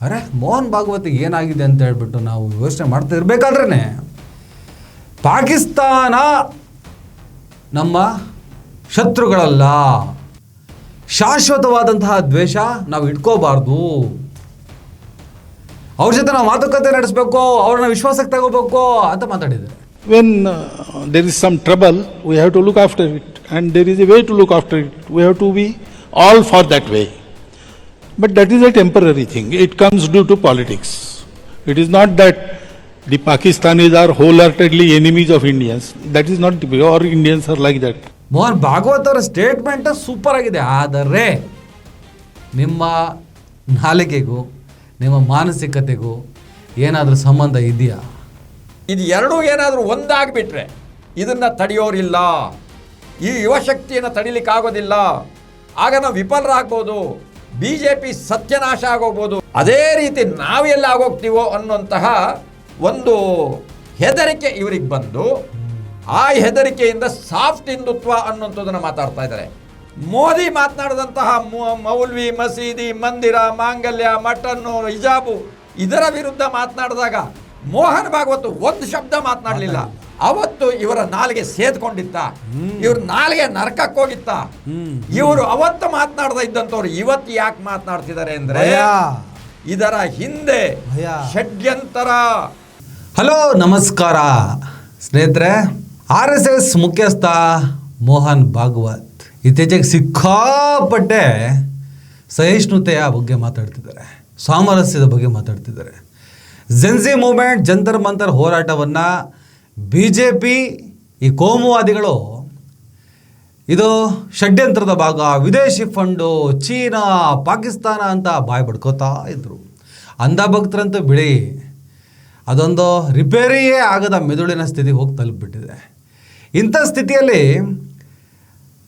ಅರೆ ಮೋಹನ್ ಭಾಗವತಿಗೆ ಏನಾಗಿದೆ ಅಂತ ಹೇಳ್ಬಿಟ್ಟು ನಾವು ಯೋಚನೆ ಮಾಡ್ತಾ ಇರಬೇಕಾದ್ರೇ ಪಾಕಿಸ್ತಾನ ನಮ್ಮ ಶತ್ರುಗಳಲ್ಲ, ಶಾಶ್ವತವಾದಂತಹ ದ್ವೇಷ ನಾವು ಇಟ್ಕೋಬಾರ್ದು, ಅವ್ರ ಜೊತೆ ನಾವು ಮಾತುಕತೆ ನಡೆಸಬೇಕು, ಅವ್ರನ್ನ ವಿಶ್ವಾಸಕ್ಕೆ ತಗೋಬೇಕು ಅಂತ ಮಾತಾಡಿದ್ದಾರೆ. When there is some trouble, we have to look after it, and there is a way to look after it. We have to be all for that way. But that is a temporary thing. It comes due to politics. It is not that the Pakistanis are wholeheartedly enemies of Indians. That is not, or Indians are like that. Mohan Bhagwat ಅವರ statement super ಆಗಿದೆ. ಆದರೆ ನಿಮ್ಮ ನಾಲಿಗೆಗೂ ನಿಮ್ಮ ಮಾನಸಿಕತೆಗೂ ಏನಾದರೂ ಸಂಬಂಧ ಇದೆಯಾ? ಇದು ಎರಡೂ ಏನಾದರೂ ಒಂದಾಗ್ಬಿಟ್ರೆ ಇದನ್ನು ತಡೆಯೋರಿಲ್ಲ, ಈ ಯುವಶಕ್ತಿಯನ್ನು ತಡಿಲಿಕ್ಕಾಗೋದಿಲ್ಲ. ಆಗ ನಾವು ವಿಫಲರಾಗ್ಬೋದು, BJP ಸತ್ಯನಾಶ ಆಗೋಗ್ಬೋದು. ಅದೇ ರೀತಿ ನಾವೆಲ್ಲ ಆಗೋಗ್ತೀವೋ ಅನ್ನೋಂತಹ ಒಂದು ಹೆದರಿಕೆ ಇವರಿಗೆ ಬಂದು ಆ ಹೆದರಿಕೆಯಿಂದ ಸಾಫ್ಟ್ ಹಿಂದುತ್ವ ಅನ್ನೋಂಥದ್ದನ್ನು ಮಾತಾಡ್ತಾ ಇದ್ದಾರೆ. ಮೋದಿ ಮಾತನಾಡಿದಂತಹ ಮೌಲ್ವಿ, ಮಸೀದಿ, ಮಂದಿರ, ಮಾಂಗಲ್ಯ, ಮಟನ್ನು, ಹಿಜಾಬು ಇದರ ವಿರುದ್ಧ ಮಾತನಾಡಿದಾಗ ಮೋಹನ್ ಭಾಗವತ್ ಒಂದು ಶಬ್ದ ಮಾತನಾಡಲಿಲ್ಲ. ಅವತ್ತು ಇವರ ನಾಲಿಗೆ ಸೇದ್ಕೊಂಡಿತ್ತ, ಇವ್ರ ನಾಲಿಗೆ ನರಕಕ್ಕೆ ಹೋಗಿತ್ತ. ಇವರು ಅವತ್ತು ಮಾತನಾಡ್ದ ಇದ್ದಂಥವ್ರು ಇವತ್ತು ಯಾಕೆ ಮಾತನಾಡ್ತಿದ್ದಾರೆ ಅಂದ್ರೆ ಇದರ ಹಿಂದೆ ಷಡ್ಯಂತರ. ಹಲೋ ನಮಸ್ಕಾರ ಸ್ನೇಹಿತರೆ. RSS ಮುಖ್ಯಸ್ಥ ಮೋಹನ್ ಭಾಗವತ್ ಇತ್ತೀಚೆಗೆ ಸಿಕ್ಕಾಪಟ್ಟೆ ಸಹಿಷ್ಣುತೆಯ ಬಗ್ಗೆ ಮಾತಾಡ್ತಿದ್ದಾರೆ, ಸಾಮರಸ್ಯದ ಬಗ್ಗೆ ಮಾತಾಡ್ತಿದ್ದಾರೆ. ಜೆನ್ಸಿ ಮೂವ್ಮೆಂಟ್, ಜಂತರ್ ಮಂತರ್ ಹೋರಾಟವನ್ನು BJP ಈ ಕೋಮುವಾದಿಗಳು ಇದು ಷಡ್ಯಂತ್ರದ ಭಾಗ, ವಿದೇಶಿ ಫಂಡು, ಚೀನಾ, ಪಾಕಿಸ್ತಾನ ಅಂತ ಬಾಯಿ ಬಡ್ಕೋತಾ ಇದ್ರು. ಅಂಧ ಭಕ್ತರಂತೂ ಬಿಡಿ, ಅದೊಂದು ರಿಪೇರಿಯೇ ಆಗದ ಮೆದುಳಿನ ಸ್ಥಿತಿಗೆ ಹೋಗಿ ತಲುಪಿಬಿಟ್ಟಿದೆ. ಇಂಥ ಸ್ಥಿತಿಯಲ್ಲಿ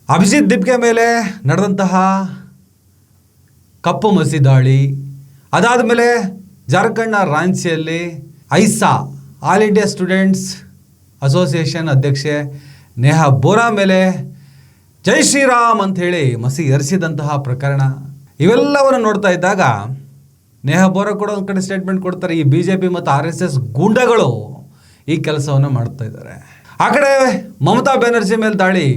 ಅಭಿಜಿತ್ ದಿಬ್ಗೆ ಮೇಲೆ ನಡೆದಂತಹ ಕಪ್ಪು ಮಸಿ ದಾಳಿ, ಅದಾದ ಮೇಲೆ ಜಾರ್ಖಂಡ್ನ ರಾಂಚಿಯಲ್ಲಿ ಐಸಾ ಆಲ್ ಇಂಡಿಯಾ ಸ್ಟೂಡೆಂಟ್ಸ್ ಅಸೋಸಿಯೇಷನ್ ಅಧ್ಯಕ್ಷೆ ನೇಹಾ ಬೋರಾ ಮೇಲೆ ಜೈ ಶ್ರೀರಾಮ್ ಅಂಥೇಳಿ ಮಸಿ ಎರಸಿದಂತಹ ಪ್ರಕರಣ, ಇವೆಲ್ಲವನ್ನು ನೋಡ್ತಾ ಇದ್ದಾಗ ನೇಹಾ ಬೋರಾ ಕೂಡ ಒಂದು ಕಡೆ ಸ್ಟೇಟ್ಮೆಂಟ್ ಕೊಡ್ತಾರೆ, ಈ BJP ಮತ್ತು RSS ಗೂಂಡಗಳು ಈ ಕೆಲಸವನ್ನು ಮಾಡ್ತಾ ಇದ್ದಾರೆ. ಆ ಕಡೆ ಮಮತಾ ಬ್ಯಾನರ್ಜಿ ಮೇಲೆ ದಾಳಿ,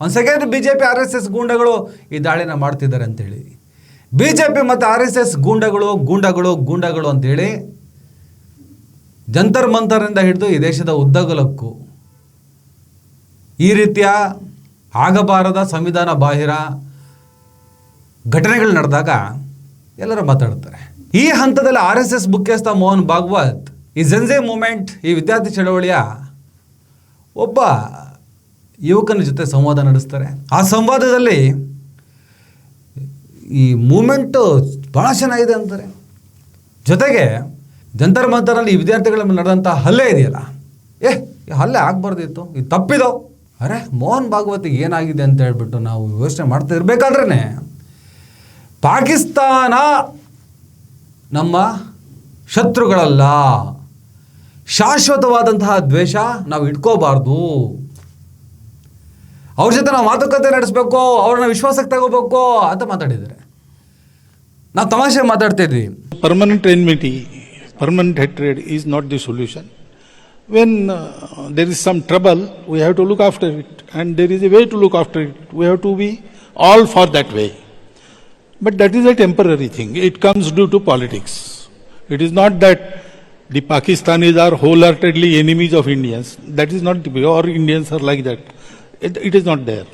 ಒಂದು ಸೆಕೆಂಡ್ BJP RSS ಗೂಂಡಗಳು ಈ ದಾಳಿನ ಮಾಡ್ತಿದ್ದಾರೆ ಅಂತೇಳಿ, BJP ಮತ್ತು RSS ಗೂಂಡಗಳು ಅಂತೇಳಿ ಜಂತರ್ ಮಂತರಿಂದ ಹಿಡಿದು ಈ ದೇಶದ ಉದ್ದಗಲಕ್ಕೂ ಈ ರೀತಿಯ ಆಗಬಾರದ ಸಂವಿಧಾನ ಬಾಹಿರ ಘಟನೆಗಳು ನಡೆದಾಗ ಎಲ್ಲರೂ ಮಾತಾಡ್ತಾರೆ. ಈ ಹಂತದಲ್ಲಿ RSS ಮುಖ್ಯಸ್ಥ ಮೋಹನ್ ಭಾಗವತ್ ಈ ಜೆನ್ಸಿ ಮೂವ್ಮೆಂಟ್, ಈ ವಿದ್ಯಾರ್ಥಿ ಚಳವಳಿಯ ಒಬ್ಬ ಯುವಕನ ಜೊತೆ ಸಂವಾದ ನಡೆಸ್ತಾರೆ. ಆ ಸಂವಾದದಲ್ಲಿ ಈ ಮೂಮೆಂಟು ಭಾಳ ಚೆನ್ನಾಗಿದೆ ಅಂತಾರೆ. ಜೊತೆಗೆ ಜಂತರ್ ಮಂತರಲ್ಲಿ ಈ ವಿದ್ಯಾರ್ಥಿಗಳ ಮೇಲೆ ನಡೆದಂಥ ಹಲ್ಲೆ ಇದೆಯಲ್ಲ, ಈ ಹಲ್ಲೆ ಆಗಬಾರ್ದಿತ್ತು, ಇದು ತಪ್ಪಿದೋ. ಅರೆ ಮೋಹನ್ ಭಾಗವತಿಗೆ ಏನಾಗಿದೆ ಅಂತ ಹೇಳ್ಬಿಟ್ಟು ನಾವು ಯೋಚನೆ ಮಾಡ್ತಾ ಇರಬೇಕಾದ್ರೇ ಪಾಕಿಸ್ತಾನ ನಮ್ಮ ಶತ್ರುಗಳಲ್ಲ, ಶಾಶ್ವತವಾದಂತಹ ದ್ವೇಷ ನಾವು ಇಟ್ಕೋಬಾರ್ದು, ಅವ್ರ ಜೊತೆ ನಾವು ಮಾತುಕತೆ ನಡೆಸಬೇಕು, ಅವ್ರನ್ನ ವಿಶ್ವಾಸಕ್ಕೆ ತಗೋಬೇಕು ಅಂತ ಮಾತಾಡಿದ್ದಾರೆ. ನಾವು ತಮಾಷೆ ಮಾತಾಡ್ತಿದ್ವಿ. Permanent enmity, permanent hatred is not the solution. When there is some trouble, we have to look after it, and there is a way to look after it. We have to be all for that way. But that is a temporary thing. It comes due to politics. It is not that the Pakistanis are wholeheartedly enemies of Indians. That is not, or Indians are like that. It is not there.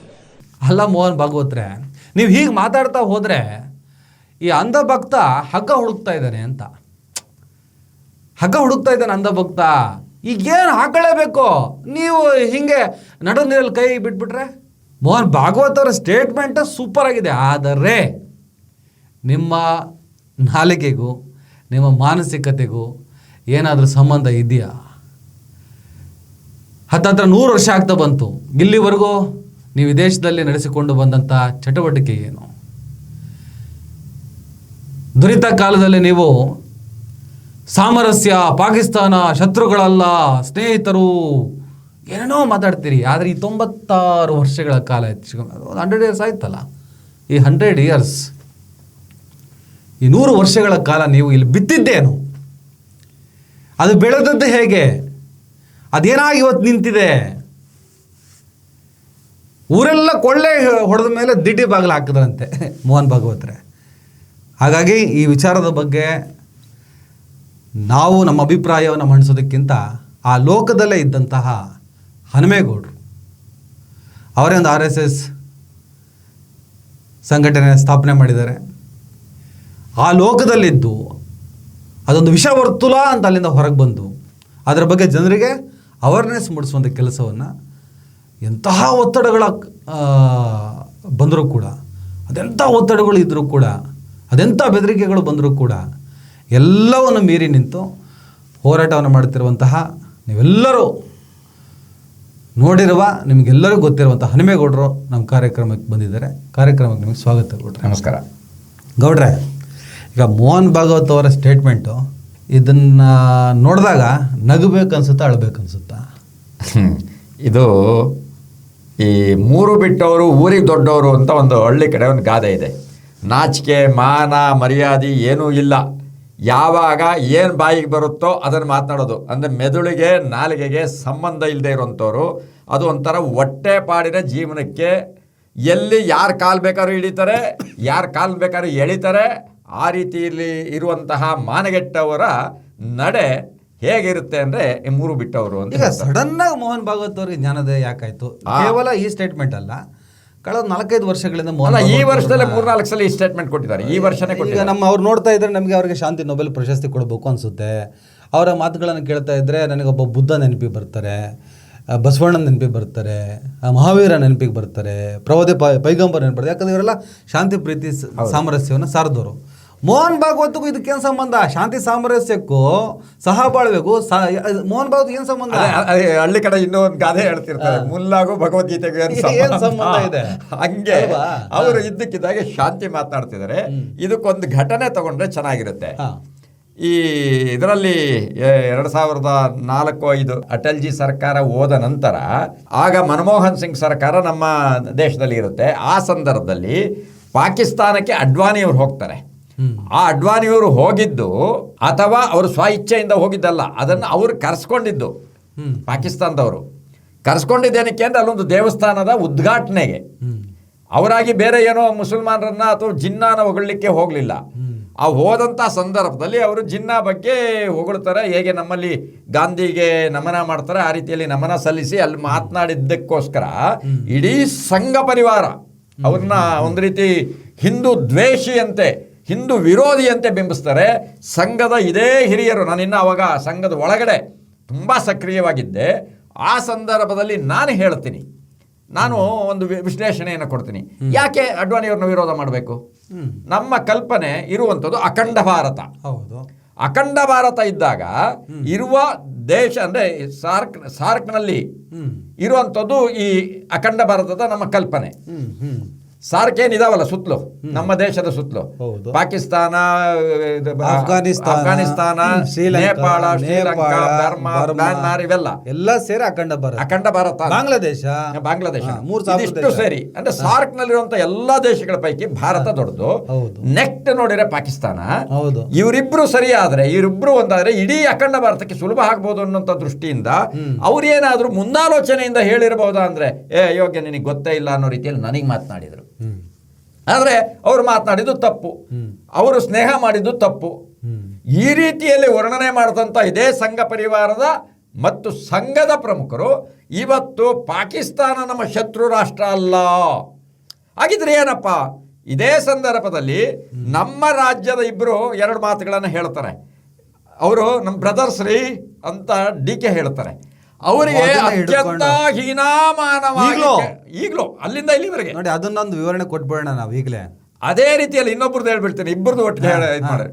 ಅಲ್ಲ ಮೋಹನ್ ಭಾಗವತ್ರೆ, ನೀವು ಹೀಗೆ ಮಾತಾಡ್ತಾ ಹೋದರೆ ಈ ಅಂಧ ಭಕ್ತ ಹಗ್ಗ ಹುಡುಕ್ತಾ ಇದ್ದಾನೆ ಅಂತ. ಹಗ್ಗ ಹುಡುಕ್ತಾ ಇದ್ದಾನೆ ಅಂಧ ಭಕ್ತ, ಈಗೇನು ಹಾಕೊಳ್ಳೇಬೇಕು, ನೀವು ಹೀಗೆ ನಡು ನೀರಲ್ಲಿ ಕೈ ಬಿಟ್ಬಿಟ್ರೆ. ಮೋಹನ್ ಭಾಗವತ್ ಅವರ ಸ್ಟೇಟ್ಮೆಂಟ್ ಸೂಪರ್ ಆಗಿದೆ. ಆದರೆ ನಿಮ್ಮ ನಾಲಿಗೆಗೂ ನಿಮ್ಮ ಮಾನಸಿಕತೆಗೂ ಏನಾದರೂ ಸಂಬಂಧ ಇದೆಯಾ? ಹತ್ತತ್ರ 100 ವರ್ಷ ಆಗ್ತಾ ಬಂತು. ಇಲ್ಲಿವರೆಗೂ ನೀವು ವಿದೇಶದಲ್ಲಿ ನಡೆಸಿಕೊಂಡು ಬಂದಂಥ ಚಟುವಟಿಕೆ ಏನು? ದುರಿತ ಕಾಲದಲ್ಲಿ ನೀವು ಸಾಮರಸ್ಯ, ಪಾಕಿಸ್ತಾನ ಶತ್ರುಗಳಲ್ಲ, ಸ್ನೇಹಿತರು, ಏನೇನೋ ಮಾತಾಡ್ತೀರಿ. ಆದರೆ ಈ 96 ವರ್ಷಗಳ ಕಾಲ ಆಯ್ತು, 100 ಇಯರ್ಸ್ ಆಯ್ತಲ್ಲ, ಈ 100 ಇಯರ್ಸ್ ಈ 100 ವರ್ಷಗಳ ಕಾಲ ನೀವು ಇಲ್ಲಿ ಬಿತ್ತಿದ್ದೇನು? ಅದು ಬೆಳೆದದ್ದು ಹೇಗೆ? ಅದೇನಾಗಿ ಇವತ್ತು ನಿಂತಿದೆ? ಊರೆಲ್ಲ ಕೊಳ್ಳೆ ಹೊಡೆದ ಮೇಲೆ ದಿಡ್ಡಿ ಬಾಗಿಲು ಹಾಕಿದ್ರಂತೆ ಮೋಹನ್ ಭಾಗವತ್ರೆ. ಹಾಗಾಗಿ ಈ ವಿಚಾರದ ಬಗ್ಗೆ ನಾವು ನಮ್ಮ ಅಭಿಪ್ರಾಯವನ್ನು ಮಂಡಿಸೋದಕ್ಕಿಂತ ಆ ಲೋಕದಲ್ಲೇ ಇದ್ದಂತಹ ಹನುಮೇಗೌಡರು, ಅವರೇ ಒಂದು RSS ಸಂಘಟನೆ ಸ್ಥಾಪನೆ ಮಾಡಿದ್ದಾರೆ. ಆ ಲೋಕದಲ್ಲಿದ್ದು ಅದೊಂದು ವಿಷ ವರ್ತುಲ ಅಂತ ಅಲ್ಲಿಂದ ಹೊರಗೆ ಬಂದು ಅದರ ಬಗ್ಗೆ ಜನರಿಗೆ ಅವೇರ್ನೆಸ್ ಮೂಡಿಸುವಂಥ ಕೆಲಸವನ್ನು, ಎಂತಹ ಒತ್ತಡಗಳ ಬಂದರೂ ಕೂಡ, ಅದೆಂಥ ಒತ್ತಡಗಳು ಇದ್ದರೂ ಕೂಡ, ಅದೆಂಥ ಬೆದರಿಕೆಗಳು ಬಂದರೂ ಕೂಡ ಎಲ್ಲವನ್ನು ಮೀರಿ ನಿಂತು ಹೋರಾಟವನ್ನು ಮಾಡ್ತಿರುವಂತಹ ನೀವೆಲ್ಲರೂ ನೋಡಿರುವ, ನಿಮಗೆಲ್ಲರಿಗೂ ಗೊತ್ತಿರುವಂಥ ಹನುಮೇಗೌಡರು ನಮ್ಮ ಕಾರ್ಯಕ್ರಮಕ್ಕೆ ಬಂದಿದ್ದಾರೆ. ಕಾರ್ಯಕ್ರಮಕ್ಕೆ ನಿಮಗೆ ಸ್ವಾಗತ ಗೌಡ್ರೆ. ನಮಸ್ಕಾರ ಗೌಡ್ರೆ. ಈಗ ಮೋಹನ್ ಭಾಗವತ್ ಅವರ ಸ್ಟೇಟ್ಮೆಂಟು, ಇದನ್ನು ನೋಡಿದಾಗ ನಗಬೇಕನ್ಸುತ್ತಾ ಅಳಬೇಕನ್ಸುತ್ತಾ? ಇದು ಈ ಮೂರು ಬಿಟ್ಟವರು ಊರಿಗೆ ದೊಡ್ಡವರು ಅಂತ ಒಂದು ಹಳ್ಳಿ ಕಡೆ ಒಂದು ಗಾದೆ ಇದೆ. ನಾಚಿಕೆ ಮಾನ ಮರ್ಯಾದೆ ಏನೂ ಇಲ್ಲ, ಯಾವಾಗ ಏನು ಬಾಯಿಗೆ ಬರುತ್ತೋ ಅದನ್ನು ಮಾತನಾಡೋದು. ಅಂದರೆ ಮೆದುಳಿಗೆ ನಾಲಿಗೆಗೆ ಸಂಬಂಧ ಇಲ್ಲದೆ ಇರೋಂಥವ್ರು, ಅದು ಒಂಥರ ಹೊಟ್ಟೆ ಪಾಡಿನ ಜೀವನಕ್ಕೆ ಎಲ್ಲಿ ಯಾರು ಕಾಲು ಬೇಕಾದ್ರೂ ಹಿಡಿತಾರೆ, ಯಾರು ಕಾಲು ಬೇಕಾದ್ರೂ ಎಳಿತಾರೆ, ಆ ರೀತಿಯಲ್ಲಿ ಇರುವಂತಹ ಮಾನಗೆಟ್ಟವರ ನಡೆ ಹೇಗಿರುತ್ತೆ ಅಂದರೆ ಈ ಮೂರು ಬಿಟ್ಟವರು ಅಂತ. ಈಗ ಸಡನ್ನಾಗಿ ಮೋಹನ್ ಭಾಗವತ್ ಅವರಿಗೆ ಜ್ಞಾನೋದಯ ಯಾಕಾಯ್ತು? ಕೇವಲ ಈ ಸ್ಟೇಟ್ಮೆಂಟ್ ಅಲ್ಲ, ಕಳೆದ 4-5 ವರ್ಷಗಳಿಂದ ಈ ವರ್ಷದಲ್ಲೇ 3-4 ಸಲ ಈ ಸ್ಟೇಟ್ಮೆಂಟ್ ಕೊಟ್ಟಿದ್ದಾರೆ. ಈ ವರ್ಷನೇ ಈಗ ನಮ್ಮ ಅವ್ರು ನೋಡ್ತಾ ಇದ್ರೆ ನಮಗೆ ಅವ್ರಿಗೆ ಶಾಂತಿ ನೊಬೆಲ್ ಪ್ರಶಸ್ತಿ ಕೊಡಬೇಕು ಅನಿಸುತ್ತೆ. ಅವರ ಮಾತುಗಳನ್ನು ಕೇಳ್ತಾ ಇದ್ದರೆ ನನಗೊಬ್ಬ ಬುದ್ಧ ನೆನಪಿಗೆ ಬರ್ತಾರೆ, ಬಸವಣ್ಣನ ನೆನಪಿಗೆ ಬರ್ತಾರೆ, ಮಹಾವೀರ ನೆನಪಿಗೆ ಬರ್ತಾರೆ, ಪ್ರವಾದಿ ಪೈಗಂಬರ್ ನೆನಪು ಬರ್ತಾರೆ. ಯಾಕಂದ್ರೆ ಇವರೆಲ್ಲ ಶಾಂತಿ ಪ್ರೀತಿ ಸಾಮರಸ್ಯವನ್ನು ಸಾರಿದವರು. ಮೋಹನ್ ಭಾಗವತ್ಗೂ ಇದಕ್ಕೇನು ಸಂಬಂಧ? ಶಾಂತಿ ಸಾಮರಸ್ಯಕ್ಕೂ ಸಹಬಾಳ್ಬೇಕು. ಮೋಹನ್ ಭಾಗವತ್ ಏನು ಸಂಬಂಧ? ಹಳ್ಳಿ ಕಡೆ ಇನ್ನೊಂದು ಗಾದೆ ಹೇಳ್ತಿರ್ತಾರೆ, ಮುಲ್ಲಾಗೂ ಭಗವದ್ಗೀತೆಗೂ ಏನು ಸಂಬಂಧ ಇದೆ? ಹಂಗೆ ಅವರು ಇದ್ದಕ್ಕಿದ್ದಾಗೆ ಶಾಂತಿ ಮಾತನಾಡ್ತಿದ್ದಾರೆ. ಇದಕ್ಕೊಂದು ಘಟನೆ ತಗೊಂಡ್ರೆ ಚೆನ್ನಾಗಿರುತ್ತೆ. ಈ ಇದರಲ್ಲಿ 2004-05 ಅಟಲ್ಜಿ ಸರ್ಕಾರ ಹೋದ ನಂತರ, ಆಗ ಮನಮೋಹನ್ ಸಿಂಗ್ ಸರ್ಕಾರ ನಮ್ಮ ದೇಶದಲ್ಲಿ ಇರುತ್ತೆ. ಆ ಸಂದರ್ಭದಲ್ಲಿ ಪಾಕಿಸ್ತಾನಕ್ಕೆ ಅಡ್ವಾಣಿಯವರು ಹೋಗ್ತಾರೆ. ಆ ಅಡ್ವಾಣಿಯವರು ಹೋಗಿದ್ದು ಅಥವಾ ಅವರು ಸ್ವ ಇಚ್ಛೆಯಿಂದ ಹೋಗಿದ್ದಲ್ಲ, ಅದನ್ನು ಅವರು ಕರೆಸ್ಕೊಂಡಿದ್ದು. ಪಾಕಿಸ್ತಾನದವರು ಕರೆಸ್ಕೊಂಡಿದ್ದೇನಕ್ಕೆ ಅಂದರೆ ಅಲ್ಲೊಂದು ದೇವಸ್ಥಾನದ ಉದ್ಘಾಟನೆಗೆ. ಅವರಾಗಿ ಬೇರೆ ಏನೋ ಮುಸಲ್ಮಾನರನ್ನ ಅಥವಾ ಜಿನ್ನಾನ ಹೊಗಳಲಿಕ್ಕೆ ಹೋಗಲಿಲ್ಲ. ಆ ಹೋದಂಥ ಸಂದರ್ಭದಲ್ಲಿ ಅವರು ಜಿನ್ನಾ ಬಗ್ಗೆ ಹೊಗಳ್ತಾರೆ. ಹೇಗೆ ನಮ್ಮಲ್ಲಿ ಗಾಂಧಿಗೆ ನಮನ ಮಾಡ್ತಾರೆ, ಆ ರೀತಿಯಲ್ಲಿ ನಮನ ಸಲ್ಲಿಸಿ ಅಲ್ಲಿ ಮಾತನಾಡಿದ್ದಕ್ಕೋಸ್ಕರ ಇಡೀ ಸಂಘ ಪರಿವಾರ ಅವ್ರನ್ನ ಒಂದು ರೀತಿ ಹಿಂದೂ ದ್ವೇಷಿಯಂತೆ, ಹಿಂದೂ ವಿರೋಧಿಯಂತೆ ಬಿಂಬಿಸ್ತಾರೆ. ಸಂಘದ ಇದೇ ಹಿರಿಯರು, ನಾನಿನ್ನು ಅವಾಗ ಸಂಘದ ಒಳಗಡೆ ತುಂಬ ಸಕ್ರಿಯವಾಗಿದ್ದೆ. ಆ ಸಂದರ್ಭದಲ್ಲಿ ನಾನು ಹೇಳ್ತೀನಿ, ನಾನು ಒಂದು ವಿಶ್ಲೇಷಣೆಯನ್ನು ಕೊಡ್ತೀನಿ. ಯಾಕೆ ಅಡ್ವಾಣಿಯವ್ರನ್ನ ವಿರೋಧ ಮಾಡಬೇಕು? ನಮ್ಮ ಕಲ್ಪನೆ ಇರುವಂಥದ್ದು ಅಖಂಡ ಭಾರತ. ಹೌದು, ಅಖಂಡ ಭಾರತ ಇದ್ದಾಗ ಇರುವ ದೇಶ ಅಂದರೆ ಸಾರ್ಕ್ನಲ್ಲಿ ಇರುವಂಥದ್ದು ಈ ಅಖಂಡ ಭಾರತದ ನಮ್ಮ ಕಲ್ಪನೆ. ಸಾರ್ಕ್ ಏನಿದಾವಲ್ಲ ಸುತ್ತಲೂ, ನಮ್ಮ ದೇಶದ ಸುತ್ತಲೂ ಪಾಕಿಸ್ತಾನ, ಅಫ್ಘಾನಿಸ್ತಾನ, ನೇಪಾಳ, ಶ್ರೀಲಂಕಾ, ಬರ್ಮಾ, ಮ್ಯಾನ್ಮಾರ್ ಇವೆಲ್ಲ ಎಲ್ಲ ಸೇರಿ ಅಖಂಡ ಭಾರತ. ಬಾಂಗ್ಲಾದೇಶ ಇದಿಷ್ಟು ಸೇರಿ ಅಂದ್ರೆ ಸಾರ್ಕ್ ನಲ್ಲಿರುವಂತ ಎಲ್ಲಾ ದೇಶಗಳ ಪೈಕಿ ಭಾರತ ದೊಡ್ಡದು. ನೆಕ್ಸ್ಟ್ ನೋಡಿದ್ರೆ ಪಾಕಿಸ್ತಾನ. ಇವರಿಬ್ರು ಸರಿಯಾದ್ರೆ, ಇವರಿಬ್ರು ಒಂದಾದ್ರೆ ಇಡೀ ಅಖಂಡ ಭಾರತಕ್ಕೆ ಸುಲಭ ಆಗ್ಬಹುದು ಅನ್ನುವಂತ ದೃಷ್ಟಿಯಿಂದ ಅವ್ರೇನಾದ್ರೂ ಮುಂದಾಲೋಚನೆಯಿಂದ ಹೇಳಿರಬಹುದಾ ಅಂದ್ರೆ, ಯೋಗ್ಯ ನಿನಗೆ ಗೊತ್ತೇ ಇಲ್ಲ ಅನ್ನೋ ರೀತಿಯಲ್ಲಿ ನನಗೆ ಮಾತನಾಡಿದ್ರು. ಆದರೆ ಅವರು ಮಾತನಾಡಿದ್ದು ತಪ್ಪು, ಅವರು ಸ್ನೇಹ ಮಾಡಿದ್ದು ತಪ್ಪು. ಈ ರೀತಿಯಲ್ಲಿ ವರ್ಣನೆ ಮಾಡಿದಂಥ ಇದೇ ಸಂಘ ಪರಿವಾರದ ಮತ್ತು ಸಂಘದ ಪ್ರಮುಖರು ಇವತ್ತು ಪಾಕಿಸ್ತಾನ ನಮ್ಮ ಶತ್ರು ರಾಷ್ಟ್ರ ಅಲ್ಲ. ಹಾಗಿದ್ರೆ ಏನಪ್ಪ? ಇದೇ ಸಂದರ್ಭದಲ್ಲಿ ನಮ್ಮ ರಾಜ್ಯದ ಇಬ್ಬರು 2 ಮಾತುಗಳನ್ನು ಹೇಳ್ತಾರೆ. ಅವರು ನಮ್ಮ ಬ್ರದರ್ಸ್ ರೀ ಅಂತ DK ಹೇಳ್ತಾರೆ. ಅವರಿಗೆ ಅತ್ಯಂತ ಹೀನಾಮಾನವಾಗಿ ಈಗಲೂ ಅಲ್ಲಿಂದ ಇಲ್ಲಿವರೆಗೆ ನೋಡಿ, ಅದನ್ನೊಂದು ವಿವರಣೆ ಕೊಟ್ಬಿಡೋಣ ನಾವು ಈಗಲೇ. ಅದೇ ರೀತಿಯಲ್ಲಿ ಇನ್ನೊಬ್ರದ್ದು ಹೇಳ್ಬಿಡ್ತೀನಿ, ಇಬ್ಬರದ್ದು ಒಟ್ಟಿಗೆ ಮಾಡಿ.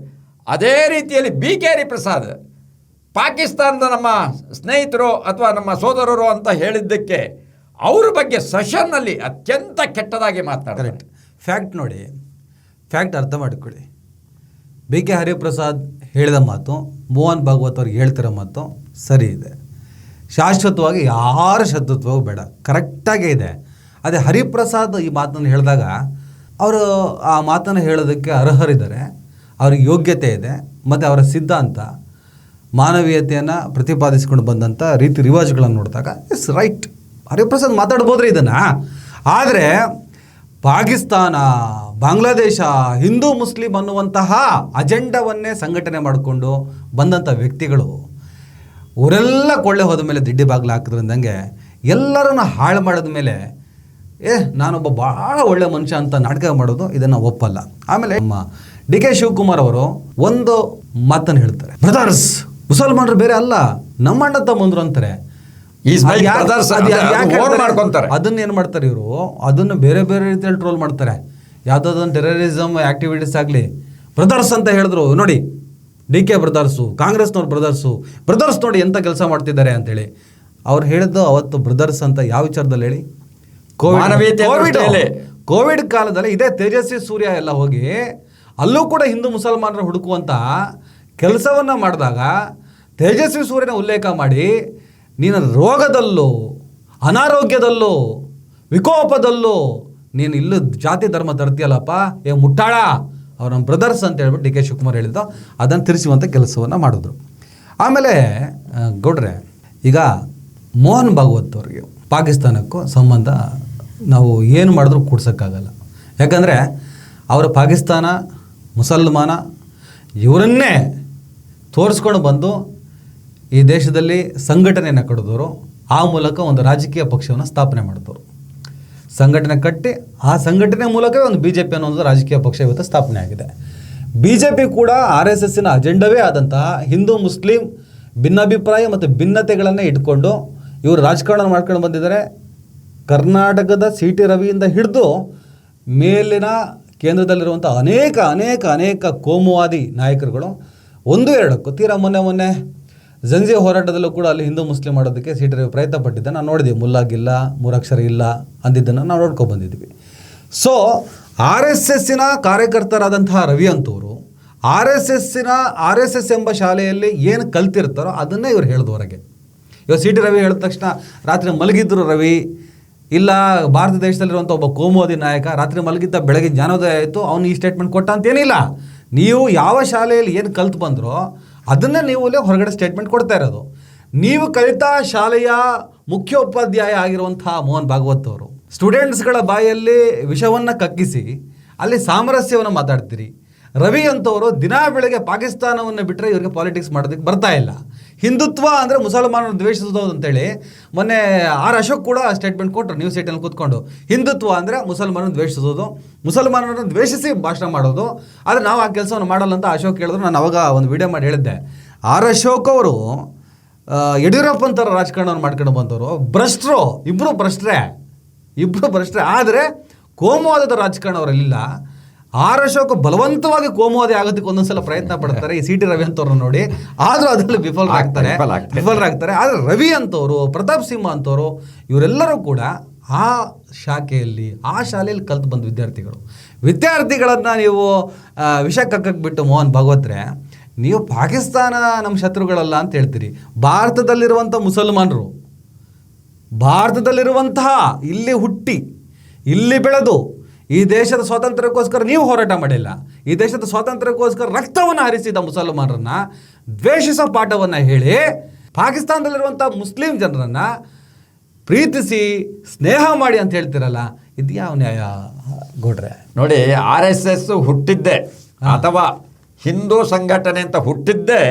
ಅದೇ ರೀತಿಯಲ್ಲಿ BK ಹರಿಪ್ರಸಾದ್ ಪಾಕಿಸ್ತಾನದ ನಮ್ಮ ಸ್ನೇಹಿತರು ಅಥವಾ ನಮ್ಮ ಸೋದರರು ಅಂತ ಹೇಳಿದ್ದಕ್ಕೆ ಅವ್ರ ಬಗ್ಗೆ ಸೆಷನ್ನಲ್ಲಿ ಅತ್ಯಂತ ಕೆಟ್ಟದಾಗಿ ಮಾತನಾಡ್ತಾರೆ. ಫ್ಯಾಕ್ಟ್ ನೋಡಿ, ಫ್ಯಾಕ್ಟ್ ಅರ್ಥ ಮಾಡಿಕೊಳ್ಳಿ. BK ಹರಿಪ್ರಸಾದ್ ಹೇಳಿದ ಮಾತು, ಮೋಹನ್ ಭಾಗವತ್ ಅವ್ರಿಗೆ ಹೇಳ್ತಿರೋ ಮಾತು ಸರಿ ಇದೆ. ಶಾಶ್ವತವಾಗಿ ಯಾರ ಶತ್ರುತ್ವವೂ ಬೇಡ, ಕರೆಕ್ಟಾಗೇ ಇದೆ. ಅದೇ ಹರಿಪ್ರಸಾದ್ ಈ ಮಾತನ್ನು ಹೇಳಿದಾಗ ಅವರು ಆ ಮಾತನ್ನು ಹೇಳೋದಕ್ಕೆ ಅರ್ಹರಿದ್ದಾರೆ. ಅವ್ರಿಗೆ ಯೋಗ್ಯತೆ ಇದೆ ಮತ್ತು ಅವರ ಸಿದ್ಧಾಂತ ಮಾನವೀಯತೆಯನ್ನು ಪ್ರತಿಪಾದಿಸಿಕೊಂಡು ಬಂದಂಥ ರೀತಿ ರಿವಾಜುಗಳನ್ನು ನೋಡಿದಾಗ ಇಟ್ಸ್ ರೈಟ್. ಹರಿಪ್ರಸಾದ್ ಮಾತಾಡ್ಬೋದ್ರಿ ಇದನ್ನು. ಆದರೆ ಪಾಕಿಸ್ತಾನ, ಬಾಂಗ್ಲಾದೇಶ, ಹಿಂದೂ ಮುಸ್ಲಿಂ ಅನ್ನುವಂತಹ ಅಜೆಂಡವನ್ನೇ ಸಂಘಟನೆ ಮಾಡಿಕೊಂಡು ಬಂದಂಥ ವ್ಯಕ್ತಿಗಳು ಅವರೆಲ್ಲ ಕೊಳ್ಳೆ ಹೋದ ಮೇಲೆ ದಿಡ್ಡಿ ಬಾಗಿಲು ಹಾಕಿದ್ರಂದಂಗೆ ಎಲ್ಲರನ್ನು ಹಾಳು ಮಾಡಿದ ಮೇಲೆ ನಾನೊಬ್ಬ ಭಾಳ ಒಳ್ಳೆ ಮನುಷ್ಯ ಅಂತ ನಾಟಕ ಮಾಡೋದು ಇದನ್ನು ಒಪ್ಪಲ್ಲ. ಆಮೇಲೆ ನಮ್ಮ ಡಿ ಕೆ ಶಿವಕುಮಾರ್ ಅವರು ಒಂದು ಮಾತನ್ನು ಹೇಳ್ತಾರೆ, ಬ್ರದರ್ಸ್ ಮುಸಲ್ಮಾನರು ಬೇರೆ ಅಲ್ಲ, ನಮ್ಮ ಅಣ್ಣ ತಮ್ಮಂದ್ರು ಅಂತಾರೆ. ಅದನ್ನ ಏನು ಮಾಡ್ತಾರೆ ಇವರು, ಅದನ್ನು ಬೇರೆ ಬೇರೆ ರೀತಿಯಲ್ಲಿ ಟ್ರೋಲ್ ಮಾಡ್ತಾರೆ. ಯಾವುದಾದೊಂದು ಟೆರರಿಸಮ್ ಆ್ಯಕ್ಟಿವಿಟೀಸ್ ಆಗಲಿ ಬ್ರದರ್ಸ್ ಅಂತ ಹೇಳಿದ್ರು ನೋಡಿ, ಡಿ ಕೆ ಬ್ರದರ್ಸು, ಕಾಂಗ್ರೆಸ್ನವ್ರ ಬ್ರದರ್ಸ್ ನೋಡಿ ಎಂಥ ಕೆಲಸ ಮಾಡ್ತಿದ್ದಾರೆ ಅಂತೇಳಿ. ಅವ್ರು ಹೇಳಿದ್ದು ಅವತ್ತು ಬ್ರದರ್ಸ್ ಅಂತ ಯಾವ ವಿಚಾರದಲ್ಲಿ ಹೇಳಿ, ಕೋವಿಡ್ ಕಾಲದಲ್ಲಿ ಇದೇ ತೇಜಸ್ವಿ ಸೂರ್ಯ ಎಲ್ಲ ಹೋಗಿ ಅಲ್ಲೂ ಕೂಡ ಹಿಂದೂ ಮುಸಲ್ಮಾನರು ಹುಡುಕುವಂಥ ಕೆಲಸವನ್ನು ಮಾಡಿದಾಗ ತೇಜಸ್ವಿ ಸೂರ್ಯನ ಉಲ್ಲೇಖ ಮಾಡಿ ನೀನು ರೋಗದಲ್ಲೂ ಅನಾರೋಗ್ಯದಲ್ಲೂ ವಿಕೋಪದಲ್ಲೂ ನೀನು ಇಲ್ಲೂ ಜಾತಿ ಧರ್ಮ ತರ್ತೀಯಲ್ಲಪ್ಪ, ಮುಟ್ಟಾಳ, ಅವ್ರು ನಮ್ಮ ಬ್ರದರ್ಸ್ ಅಂತ ಹೇಳ್ಬಿಟ್ಟು ಡಿ ಕೆ ಶಿವಕುಮಾರ್ ಹೇಳಿದ್ದು ಅದನ್ನು ತಿರ್ಸುವಂಥ ಕೆಲಸವನ್ನು ಮಾಡಿದ್ರು. ಆಮೇಲೆ ಗೌಡ್ರೆ, ಈಗ ಮೋಹನ್ ಭಾಗವತ್ ಅವ್ರಿಗೆ ಪಾಕಿಸ್ತಾನಕ್ಕೂ ಸಂಬಂಧ ನಾವು ಏನು ಮಾಡಿದ್ರೂ ಕೂಡ್ಸೋಕ್ಕಾಗಲ್ಲ. ಯಾಕಂದರೆ ಅವರು ಪಾಕಿಸ್ತಾನ, ಮುಸಲ್ಮಾನ ಇವರನ್ನೇ ತೋರಿಸ್ಕೊಂಡು ಬಂದು ಈ ದೇಶದಲ್ಲಿ ಸಂಘಟನೆಯನ್ನು ಕಟ್ಟಿದವರು, ಆ ಮೂಲಕ ಒಂದು ರಾಜಕೀಯ ಪಕ್ಷವನ್ನು ಸ್ಥಾಪನೆ ಮಾಡಿದವರು. ಸಂಘಟನೆ ಕಟ್ಟಿ ಆ ಸಂಘಟನೆ ಮೂಲಕವೇ ಒಂದು BJP ಅನ್ನೋ ಒಂದು ರಾಜಕೀಯ ಪಕ್ಷ ಇವತ್ತು ಸ್ಥಾಪನೆ ಆಗಿದೆ. BJP ಕೂಡ RSSನ ಅಜೆಂಡವೇ ಆದಂತಹ ಹಿಂದೂ ಮುಸ್ಲಿಂ ಭಿನ್ನಾಭಿಪ್ರಾಯ ಮತ್ತು ಭಿನ್ನತೆಗಳನ್ನೇ ಇಟ್ಕೊಂಡು ಇವರು ರಾಜಕಾರಣ ಮಾಡ್ಕೊಂಡು ಬಂದಿದ್ದಾರೆ. ಕರ್ನಾಟಕದ CT ರವಿಯಿಂದ ಹಿಡಿದು ಮೇಲಿನ ಕೇಂದ್ರದಲ್ಲಿರುವಂಥ ಅನೇಕ ಕೋಮುವಾದಿ ನಾಯಕರುಗಳು ಒಂದು ಎರಡಕ್ಕೂ ತೀರಾ ಮೊನ್ನೆ ಜಂಜಿ ಹೋರಾಟದಲ್ಲೂ ಕೂಡ ಅಲ್ಲಿ ಹಿಂದೂ ಮುಸ್ಲಿಂ ಮಾಡೋದಕ್ಕೆ CT ರವಿ ಪ್ರಯತ್ನ ಪಟ್ಟಿದ್ದೆ. ನಾವು ನೋಡಿದ್ವಿ, ಮುಲ್ಲಾಗಿಲ್ಲ, ಮೂರಕ್ಷರ ಇಲ್ಲ ಅಂದಿದ್ದನ್ನು ನಾವು ನೋಡ್ಕೊಂಡು ಬಂದಿದ್ವಿ. ಸೊ RSSನ ಕಾರ್ಯಕರ್ತರಾದಂತಹ ರವಿ ಅಂತವರು RSS ಎಂಬ ಶಾಲೆಯಲ್ಲಿ ಏನು ಕಲ್ತಿರ್ತಾರೋ ಅದನ್ನೇ ಇವ್ರು ಹೇಳಿದವರೆಗೆ. ಇವಾಗ CT ರವಿ ಹೇಳಿದ ತಕ್ಷಣ ರಾತ್ರಿ ಮಲಗಿದ್ರು ರವಿ, ಇಲ್ಲ ಭಾರತ ದೇಶದಲ್ಲಿರುವಂಥ ಒಬ್ಬ ಕೋಮುವಾದಿ ನಾಯಕ ರಾತ್ರಿ ಮಲಗಿದ್ದ ಬೆಳಗ್ಗೆ ಜ್ಞಾನೋದಯ ಆಯಿತು ಅವನು ಈ ಸ್ಟೇಟ್ಮೆಂಟ್ ಕೊಟ್ಟ ಅಂತೇನಿಲ್ಲ. ನೀವು ಯಾವ ಶಾಲೆಯಲ್ಲಿ ಏನು ಕಲ್ತು ಬಂದರೋ ಅದನ್ನೇ ನೀವು ಹೊರಗಡೆ ಸ್ಟೇಟ್ಮೆಂಟ್ ಕೊಡ್ತಾ ಇರೋದು. ನೀವು ಕಲಿತ ಶಾಲೆಯ ಮುಖ್ಯೋಪಾಧ್ಯಾಯ ಆಗಿರುವಂತಹ ಮೋಹನ್ ಭಾಗವತ್ ಅವರು ಸ್ಟೂಡೆಂಟ್ಸ್ಗಳ ಬಾಯಲ್ಲಿ ವಿಷವನ್ನು ಕಕ್ಕಿಸಿ ಅಲ್ಲಿ ಸಾಮರಸ್ಯವನ್ನು ಮಾತಾಡ್ತೀರಿ. ರವಿ ಅಂತವರು ದಿನಾ ಬೆಳಗ್ಗೆ ಪಾಕಿಸ್ತಾನವನ್ನು ಬಿಟ್ಟರೆ ಇವರಿಗೆ ಪಾಲಿಟಿಕ್ಸ್ ಮಾಡೋದಕ್ಕೆ ಬರ್ತಾ ಇಲ್ಲ. ಹಿಂದುತ್ವ ಅಂದರೆ ಮುಸಲ್ಮಾನರು ದ್ವೇಷಿಸೋದು ಅಂತೇಳಿ ಮೊನ್ನೆ ಅಶೋಕ್ ಕೂಡ ಸ್ಟೇಟ್ಮೆಂಟ್ ಕೊಟ್ಟರು ನ್ಯೂಸ್ ಏಟಲ್ಲಿ ಕೂತ್ಕೊಂಡು. ಹಿಂದುತ್ವ ಅಂದರೆ ಮುಸಲ್ಮಾನರನ್ನು ದ್ವೇಷಿಸೋದು, ಮುಸಲ್ಮಾನರನ್ನು ದ್ವೇಷಿಸಿ ಭಾಷಣ ಮಾಡೋದು. ಆದರೆ ನಾವು ಆ ಕೆಲಸವನ್ನು ಮಾಡಲ್ಲ ಅಂತ ಅಶೋಕ್ ಹೇಳಿದ್ರು. ನಾನು ಅವಾಗ ಒಂದು ವಿಡಿಯೋ ಮಾಡಿ ಹೇಳಿದ್ದೆ, ಅಶೋಕ್ ಅವರು ಯಡಿಯೂರಪ್ಪಂತರ ರಾಜಕಾರಣವನ್ನು ಮಾಡ್ಕೊಂಡು ಬಂದವರು ಭ್ರಷ್ಟರು, ಇಬ್ಬರು ಭ್ರಷ್ಟರೇ. ಆದರೆ ಕೋಮುವಾದದ ರಾಜಕಾರಣ ಅವರಲ್ಲಿಲ್ಲ. ಅಶೋಕ್ ಬಲವಂತವಾಗಿ ಕೋಮುವಾದಿ ಆಗೋದಕ್ಕೆ ಒಂದೊಂದ್ಸಲ ಪ್ರಯತ್ನ ಪಡ್ತಾರೆ ಈ CT ರವಿ ಅಂತವ್ರನ್ನ ನೋಡಿ, ಆದರೂ ಅದರಲ್ಲಿ ವಿಫಲರಾಗ್ತಾರೆ. ಆದರೆ ರವಿ ಅಂತವರು, ಪ್ರತಾಪ್ ಸಿಂಹ ಅಂತವರು ಇವರೆಲ್ಲರೂ ಕೂಡ ಆ ಶಾಲೆಯಲ್ಲಿ ಕಲ್ತು ಬಂದ ವಿದ್ಯಾರ್ಥಿಗಳನ್ನು ನೀವು ವಿಷಕ್ಕಕ್ಕೆ ಬಿಟ್ಟು ಮೋಹನ್ ಭಾಗವತ್ರೆ, ನೀವು ಪಾಕಿಸ್ತಾನ ನಮ್ಮ ಶತ್ರುಗಳಲ್ಲ ಅಂತ ಹೇಳ್ತೀರಿ. ಭಾರತದಲ್ಲಿರುವಂಥ ಮುಸಲ್ಮಾನರು, ಭಾರತದಲ್ಲಿರುವಂತಹ ಇಲ್ಲಿ ಹುಟ್ಟಿ ಇಲ್ಲಿ ಬೆಳೆದು ಈ ದೇಶದ ಸ್ವಾತಂತ್ರ್ಯಕ್ಕೋಸ್ಕರ ನೀವು ಹೋರಾಟ ಮಾಡಿಲ್ಲ, ಈ ದೇಶದ ಸ್ವಾತಂತ್ರ್ಯಕ್ಕೋಸ್ಕರ ರಕ್ತವನ್ನು ಹರಿಸಿದ ಮುಸಲ್ಮಾನರನ್ನ ದ್ವೇಷಿಸೋ ಪಾಠವನ್ನು ಹೇಳಿ ಪಾಕಿಸ್ತಾನದಲ್ಲಿರುವಂಥ ಮುಸ್ಲಿಂ ಜನರನ್ನು ಪ್ರೀತಿಸಿ ಸ್ನೇಹ ಮಾಡಿ ಅಂತ ಹೇಳ್ತಿರಲ್ಲ, ಇದು ಯಾವ ನ್ಯಾಯ ಗೌಡ್ರೆ? ನೋಡಿ, RSS ಹುಟ್ಟಿದ್ದೆ ಅಥವಾ ಹಿಂದೂ ಸಂಘಟನೆ ಅಂತ ಹುಟ್ಟಿದ್ದೇ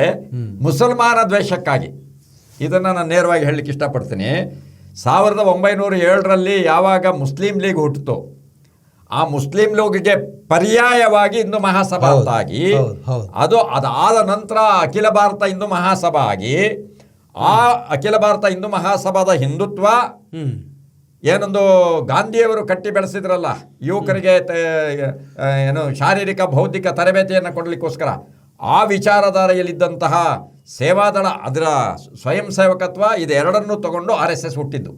ಮುಸಲ್ಮಾನ ದ್ವೇಷಕ್ಕಾಗಿ. ಇದನ್ನು ನಾನು ನೇರವಾಗಿ ಹೇಳಲಿಕ್ಕೆ ಇಷ್ಟಪಡ್ತೀನಿ. 1907ರಲ್ಲಿ ಯಾವಾಗ ಮುಸ್ಲಿಂ ಲೀಗ್ ಹುಟ್ಟಿತು, ಆ ಮುಸ್ಲಿಂ ಲೀಗ್ಗೆ ಪರ್ಯಾಯವಾಗಿ ಹಿಂದೂ ಮಹಾಸಭಾ ಅಂತಾಗಿ, ಅದಾದ ನಂತರ ಅಖಿಲ ಭಾರತ ಹಿಂದೂ ಮಹಾಸಭಾ ಆಗಿ, ಆ ಅಖಿಲ ಭಾರತ ಹಿಂದೂ ಮಹಾಸಭಾದ ಹಿಂದುತ್ವ ಏನೊಂದು ಗಾಂಧಿಯವರು ಕಟ್ಟಿ ಬೆಳೆಸಿದ್ರಲ್ಲ ಯುವಕರಿಗೆ ಶಾರೀರಿಕ ಭೌತಿಕ ತರಬೇತಿಯನ್ನು ಕೊಡಲಿಕ್ಕೋಸ್ಕರ, ಆ ವಿಚಾರಧಾರೆಯಲ್ಲಿದ್ದಂತಹ ಸೇವಾದಳ, ಅದರ ಸ್ವಯಂ ಸೇವಕತ್ವ, ಇದೆರಡನ್ನೂ ತಗೊಂಡು RSS ಹುಟ್ಟಿದ್ದು.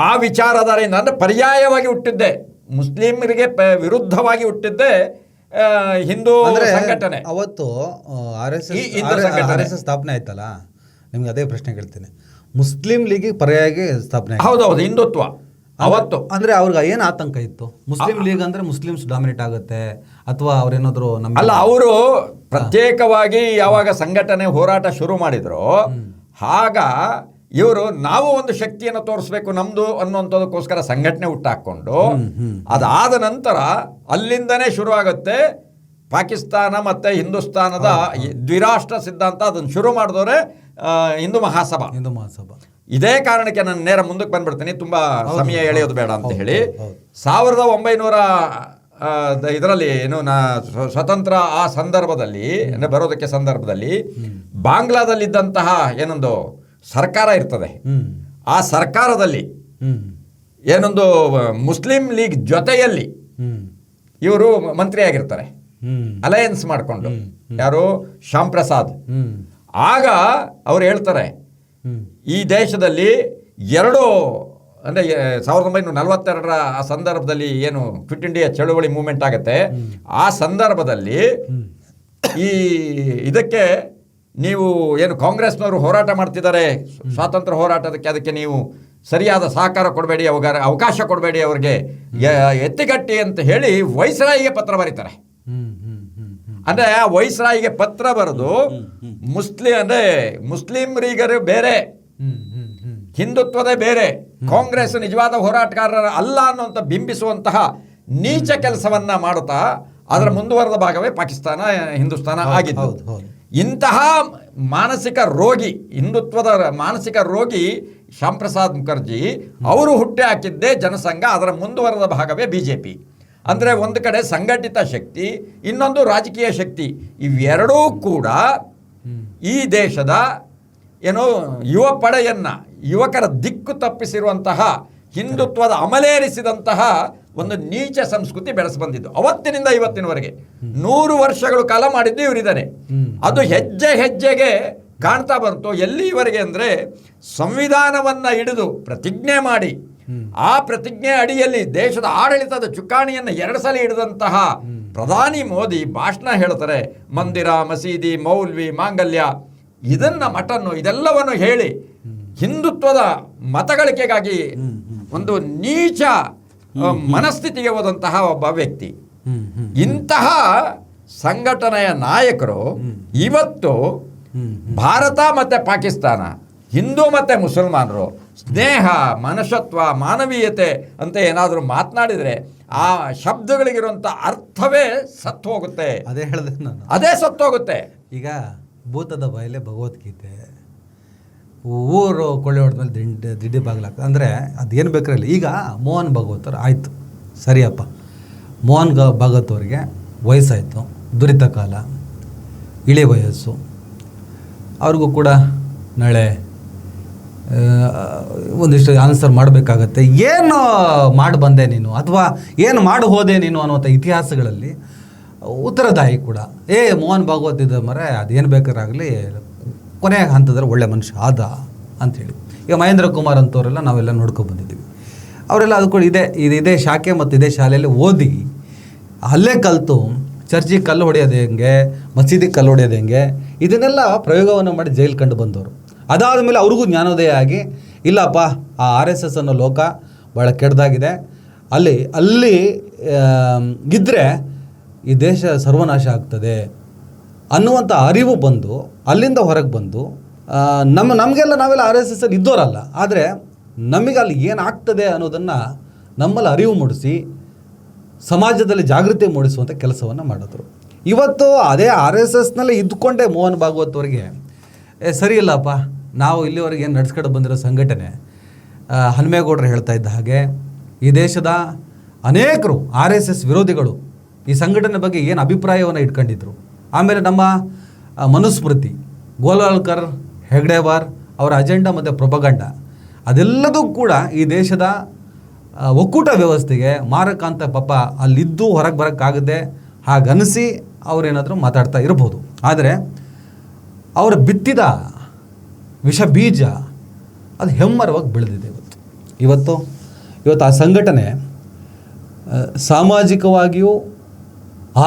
ಆ ವಿಚಾರಧಾರೆಯಿಂದ ಅಂದರೆ ಪರ್ಯಾಯವಾಗಿ ಹುಟ್ಟಿದ್ದೆ, ಮುಸ್ಲಿಮರಿಗೆ ವಿರುದ್ಧವಾಗಿ ಹುಟ್ಟಿದ್ದೆ ಹಿಂದೂ ಸಂಘಟನೆ. ಅವತ್ತು RSS ಸ್ಥಾಪನೆ ಆಯ್ತಲ್ಲ, ನಿಮ್ಗೆ ಅದೇ ಪ್ರಶ್ನೆ ಕೇಳ್ತೀನಿ. ಮುಸ್ಲಿಂ ಲೀಗಿಗೆ ಪರ್ಯಾಯವಾಗಿ ಸ್ಥಾಪನೆ, ಹೌದೌದು, ಹಿಂದುತ್ವ ಅವತ್ತು ಅಂದರೆ ಅವ್ರಿಗೆ ಏನು ಆತಂಕ ಇತ್ತು? ಮುಸ್ಲಿಂ ಲೀಗ್ ಅಂದರೆ ಮುಸ್ಲಿಮ್ಸ್ ಡಾಮಿನೇಟ್ ಆಗುತ್ತೆ, ಅಥವಾ ಅವ್ರೇನಾದ್ರು ನಮ್ಮ ಅಲ್ಲ, ಅವರು ಪ್ರತ್ಯೇಕವಾಗಿ ಯಾವಾಗ ಸಂಘಟನೆ ಹೋರಾಟ ಶುರು ಮಾಡಿದ್ರು ಆಗ ಇವರು ನಾವು ಒಂದು ಶಕ್ತಿಯನ್ನು ತೋರಿಸ್ಬೇಕು ನಮ್ದು ಅನ್ನುವಂಥದಕ್ಕೋಸ್ಕರ ಸಂಘಟನೆ ಹುಟ್ಟಾಕೊಂಡು ಅದಾದ ನಂತರ ಅಲ್ಲಿಂದನೇ ಶುರುವಾಗುತ್ತೆ ಪಾಕಿಸ್ತಾನ ಮತ್ತೆ ಹಿಂದೂಸ್ತಾನದ ದ್ವಿರಾಷ್ಟ್ರ ಸಿದ್ಧಾಂತ. ಅದನ್ನು ಶುರು ಮಾಡಿದವರೇ ಹಿಂದೂ ಮಹಾಸಭಾ. ಇದೇ ಕಾರಣಕ್ಕೆ ನಾನು ನೇರ ಮುಂದಕ್ಕೆ ಬಂದ್ಬಿಡ್ತೀನಿ, ತುಂಬಾ ಸಮಯ ಎಳೆಯೋದು ಬೇಡ ಅಂತ ಹೇಳಿ. 1900 ಇದರಲ್ಲಿ ಏನು ಸ್ವತಂತ್ರ ಆ ಸಂದರ್ಭದಲ್ಲಿ ಬರೋದಕ್ಕೆ ಸಂದರ್ಭದಲ್ಲಿ ಬಾಂಗ್ಲಾದಲ್ಲಿದ್ದಂತಹ ಏನೊಂದು ಸರ್ಕಾರ ಇರ್ತದೆ. ಆ ಸರ್ಕಾರದಲ್ಲಿ ಏನೊಂದು ಮುಸ್ಲಿಂ ಲೀಗ್ ಜೊತೆಯಲ್ಲಿ ಇವರು ಮಂತ್ರಿ ಆಗಿರ್ತಾರೆ, ಅಲಯನ್ಸ್ ಮಾಡಿಕೊಂಡು. ಯಾರು? ಶ್ಯಾಮ್ ಪ್ರಸಾದ್. ಆಗ ಅವ್ರು ಹೇಳ್ತಾರೆ ಈ ದೇಶದಲ್ಲಿ ಎರಡು ಅಂದರೆ 1942 ಆ ಸಂದರ್ಭದಲ್ಲಿ ಏನು ಕ್ವಿಟ್ ಇಂಡಿಯಾ ಚಳುವಳಿ ಮೂವ್ಮೆಂಟ್ ಆಗುತ್ತೆ, ಆ ಸಂದರ್ಭದಲ್ಲಿ ಈ ಇದಕ್ಕೆ ನೀವು ಏನು ಕಾಂಗ್ರೆಸ್ನವರು ಹೋರಾಟ ಮಾಡ್ತಿದ್ದಾರೆ ಸ್ವಾತಂತ್ರ್ಯ ಹೋರಾಟದಕ್ಕೆ, ಅದಕ್ಕೆ ನೀವು ಸರಿಯಾದ ಸಹಕಾರ ಕೊಡಬೇಡಿ, ಅವಕಾಶ ಕೊಡಬೇಡಿ, ಅವ್ರಿಗೆ ಎತ್ತಿಗಟ್ಟಿ ಅಂತ ಹೇಳಿ ವೈಸ್ರಾಯಿಗೆ ಪತ್ರ ಬರೀತಾರೆ. ಅಂದರೆ ಆ ವೈಸ್ರಾಯಿಗೆ ಪತ್ರ ಬರೆದು ಮುಸ್ಲಿಮರಿಗರು ಬೇರೆ, ಹಿಂದುತ್ವದೇ ಬೇರೆ, ಕಾಂಗ್ರೆಸ್ ನಿಜವಾದ ಹೋರಾಟಗಾರರ ಅಲ್ಲ ಅನ್ನುವಂಥ ಬಿಂಬಿಸುವಂತಹ ನೀಚ ಕೆಲಸವನ್ನ ಮಾಡುತ್ತಾ ಅದರ ಮುಂದುವರೆದ ಭಾಗವೇ ಪಾಕಿಸ್ತಾನ ಹಿಂದೂಸ್ತಾನ ಆಗಿದ್ದು. ಇಂತಹ ಮಾನಸಿಕ ರೋಗಿ, ಹಿಂದುತ್ವದ ಮಾನಸಿಕ ರೋಗಿ ಶ್ಯಾಮ್ ಪ್ರಸಾದ್ ಮುಖರ್ಜಿ ಅವರು ಹುಟ್ಟಿ ಹಾಕಿದ್ದೇ ಜನಸಂಘ, ಅದರ ಮುಂದುವರೆದ ಭಾಗವೇ ಬಿಜೆಪಿ. ಅಂದರೆ ಒಂದು ಕಡೆ ಸಂಘಟಿತ ಶಕ್ತಿ, ಇನ್ನೊಂದು ರಾಜಕೀಯ ಶಕ್ತಿ. ಇವೆರಡೂ ಕೂಡ ಈ ದೇಶದ ಏನು ಯುವ ಪಡೆಯನ್ನು, ಯುವಕರ ದಿಕ್ಕು ತಪ್ಪಿಸಿರುವಂತಹ, ಹಿಂದುತ್ವದ ಅಮಲೇರಿಸಿದಂತಹ ಒಂದು ನೀಚ ಸಂಸ್ಕೃತಿ ಬೆಳೆಸಿ ಬಂದಿದ್ದು ಅವತ್ತಿನಿಂದ ಇವತ್ತಿನವರೆಗೆ 100 ವರ್ಷಗಳು ಕಾಲ ಮಾಡಿದ್ದು ಇವರಿದ್ದಾರೆ. ಅದು ಹೆಜ್ಜೆ ಹೆಜ್ಜೆಗೆ ಕಾಣ್ತಾ ಬಂತು. ಎಲ್ಲಿವರೆಗೆ ಅಂದರೆ ಸಂವಿಧಾನವನ್ನು ಹಿಡಿದು ಪ್ರತಿಜ್ಞೆ ಮಾಡಿ ಆ ಪ್ರತಿಜ್ಞೆ ಅಡಿಯಲ್ಲಿ ದೇಶದ ಆಡಳಿತದ ಚುಕ್ಕಾಣಿಯನ್ನು 2 ಸಲ ಹಿಡಿದಂತಹ ಪ್ರಧಾನಿ ಮೋದಿ ಭಾಷಣ ಹೇಳ್ತಾರೆ, ಮಂದಿರ, ಮಸೀದಿ, ಮೌಲ್ವಿ, ಮಾಂಗಲ್ಯ, ಇದನ್ನ ಮಠನ್ನು ಇದೆಲ್ಲವನ್ನು ಹೇಳಿ ಹಿಂದುತ್ವದ ಮತಗಳಿಕೆಗಾಗಿ ಒಂದು ನೀಚ ಮನಸ್ಥಿತಿಗೆ ಹೋದಂತಹ ಒಬ್ಬ ವ್ಯಕ್ತಿ. ಇಂತಹ ಸಂಘಟನೆಯ ನಾಯಕರು ಇವತ್ತು ಭಾರತ ಮತ್ತೆ ಪಾಕಿಸ್ತಾನ, ಹಿಂದೂ ಮತ್ತೆ ಮುಸಲ್ಮಾನರು ಸ್ನೇಹ, ಮನುಷ್ಯತ್ವ, ಮಾನವೀಯತೆ ಅಂತ ಏನಾದರೂ ಮಾತನಾಡಿದರೆ ಆ ಶಬ್ದಗಳಿಗಿರುವಂಥ ಅರ್ಥವೇ ಸತ್ತು ಹೋಗುತ್ತೆ. ಅದೇ ಹೇಳಿದೆ ನಾನು, ಅದೇ ಸತ್ತು ಹೋಗುತ್ತೆ. ಈಗ ಭೂತದ ಬಾಯಲ್ಲೇ ಭಗವದ್ಗೀತೆ, ಊರು ಕೊಳ್ಳೆ ಹೊಡೆದ್ಮೇಲೆ ದಿಡ್ಡಿ ಬಾಗಿಲಾಗ್ತದೆ ಅಂದರೆ ಅದೇನು ಬೇಕಾಗಿಲ್ಲ. ಈಗ ಮೋಹನ್ ಭಾಗವತರು ಆಯಿತು, ಸರಿಯಪ್ಪ, ಮೋಹನ್ ಭಾಗವತ್ ಅವರಿಗೆ ವಯಸ್ಸಾಯಿತು, ದುರಿತ ಕಾಲ, ಇಳಿ ವಯಸ್ಸು, ಅವ್ರಿಗೂ ಕೂಡ ನಾಳೆ ಒಂದಿಷ್ಟು ಆನ್ಸರ್ ಮಾಡಬೇಕಾಗತ್ತೆ. ಏನು ಮಾಡಿ ಬಂದೆ ನೀನು ಅಥವಾ ಏನು ಮಾಡಿ ಹೋದೆ ನೀನು ಅನ್ನುವಂಥ ಇತಿಹಾಸಗಳಲ್ಲಿ ಉತ್ತರದಾಯಿ ಕೂಡ ಮೋಹನ್ ಭಾಗವತ್ ಇದ್ದ ಮರೆ ಅದೇನು ಬೇಕಾರಾಗಲಿ ಕೊನೆಯ ಹಂತದಲ್ಲಿ ಒಳ್ಳೆ ಮನುಷ್ಯ ಆದ ಅಂಥೇಳಿ. ಈಗ ಮಹೇಂದ್ರ ಕುಮಾರ್ ಅಂತವರೆಲ್ಲ ನಾವೆಲ್ಲ ನೋಡ್ಕೊಂಡು ಬಂದಿದ್ದೀವಿ. ಅವರೆಲ್ಲ ಅದು ಕೂಡ ಇದೇ ಶಾಖೆ ಮತ್ತು ಇದೇ ಶಾಲೆಯಲ್ಲಿ ಓದಿ ಅಲ್ಲೇ ಕಲಿತು ಚರ್ಚಿಗೆ ಕಲ್ಲು ಹೊಡೆಯೋದು ಹೆಂಗೆ, ಮಸೀದಿಗೆ ಕಲ್ಲು ಹೊಡೆಯೋದು ಹೆಂಗೆ, ಇದನ್ನೆಲ್ಲ ಪ್ರಯೋಗವನ್ನು ಮಾಡಿ ಜೈಲು ಕಂಡು ಬಂದವರು. ಅದಾದ ಮೇಲೆ ಅವ್ರಿಗೂ ಜ್ಞಾನೋದಯ ಆಗಿ ಇಲ್ಲಪ್ಪ ಆ RSS ಅನ್ನೋ ಲೋಕ ಭಾಳ ಕೆಟ್ಟದಾಗಿದೆ, ಅಲ್ಲಿ ಇದ್ದರೆ ಈ ದೇಶ ಸರ್ವನಾಶ ಆಗ್ತದೆ ಅನ್ನುವಂಥ ಅರಿವು ಬಂದು ಅಲ್ಲಿಂದ ಹೊರಗೆ ಬಂದು ನಮಗೆಲ್ಲ ನಾವೆಲ್ಲ RSSಲ್ಲಿ ಇದ್ದೋರಲ್ಲ, ಆದರೆ ನಮಗೆ ಅಲ್ಲಿ ಏನಾಗ್ತದೆ ಅನ್ನೋದನ್ನು ನಮ್ಮಲ್ಲಿ ಅರಿವು ಮೂಡಿಸಿ ಸಮಾಜದಲ್ಲಿ ಜಾಗೃತಿ ಮೂಡಿಸುವಂಥ ಕೆಲಸವನ್ನು ಮಾಡಿದ್ರು. ಇವತ್ತು ಅದೇ RSSನಲ್ಲೇ ಇದ್ದುಕೊಂಡೇ ಮೋಹನ್ ಭಾಗವತ್ ಅವರಿಗೆ ಸರಿ ಇಲ್ಲಪ್ಪ, ನಾವು ಇಲ್ಲಿವರೆಗೆ ಏನು ನಡ್ಸ್ಕೊಂಡು ಬಂದಿರೋ ಸಂಘಟನೆ, ಹನುಮೇಗೌಡರು ಹೇಳ್ತಾ ಇದ್ದ ಹಾಗೆ ಈ ದೇಶದ ಅನೇಕರು RSS ವಿರೋಧಿಗಳು ಈ ಸಂಘಟನೆ ಬಗ್ಗೆ ಏನು ಅಭಿಪ್ರಾಯವನ್ನು ಇಟ್ಕೊಂಡಿದ್ರು. ಆಮೇಲೆ ನಮ್ಮ ಮನುಸ್ಮೃತಿ, ಗೋಲ್ವಾಲ್ಕರ್, ಹೆಗ್ಡೆವಾರ್ ಅವರ ಅಜೆಂಡಾ ಮತ್ತು ಪ್ರೊಪಗಂಡ ಅದೆಲ್ಲದೂ ಕೂಡ ಈ ದೇಶದ ಒಕ್ಕೂಟ ವ್ಯವಸ್ಥೆಗೆ ಮಾರಕ ಅಂತ ಪಾಪ ಅಲ್ಲಿದ್ದು ಹೊರಗೆ ಬರೋಕ್ಕಾಗದೆ ಹಾಗನ್ನಿಸಿ ಅವರೇನಾದರೂ ಮಾತಾಡ್ತಾ ಇರ್ಬೋದು. ಆದರೆ ಅವರ ಬಿತ್ತಿದ ವಿಷ ಬೀಜ ಅದು ಹೆಮ್ಮರವಾಗಿ ಬೆಳೆದಿದೆ. ಇವತ್ತು ಆ ಸಂಘಟನೆ ಸಾಮಾಜಿಕವಾಗಿಯೂ,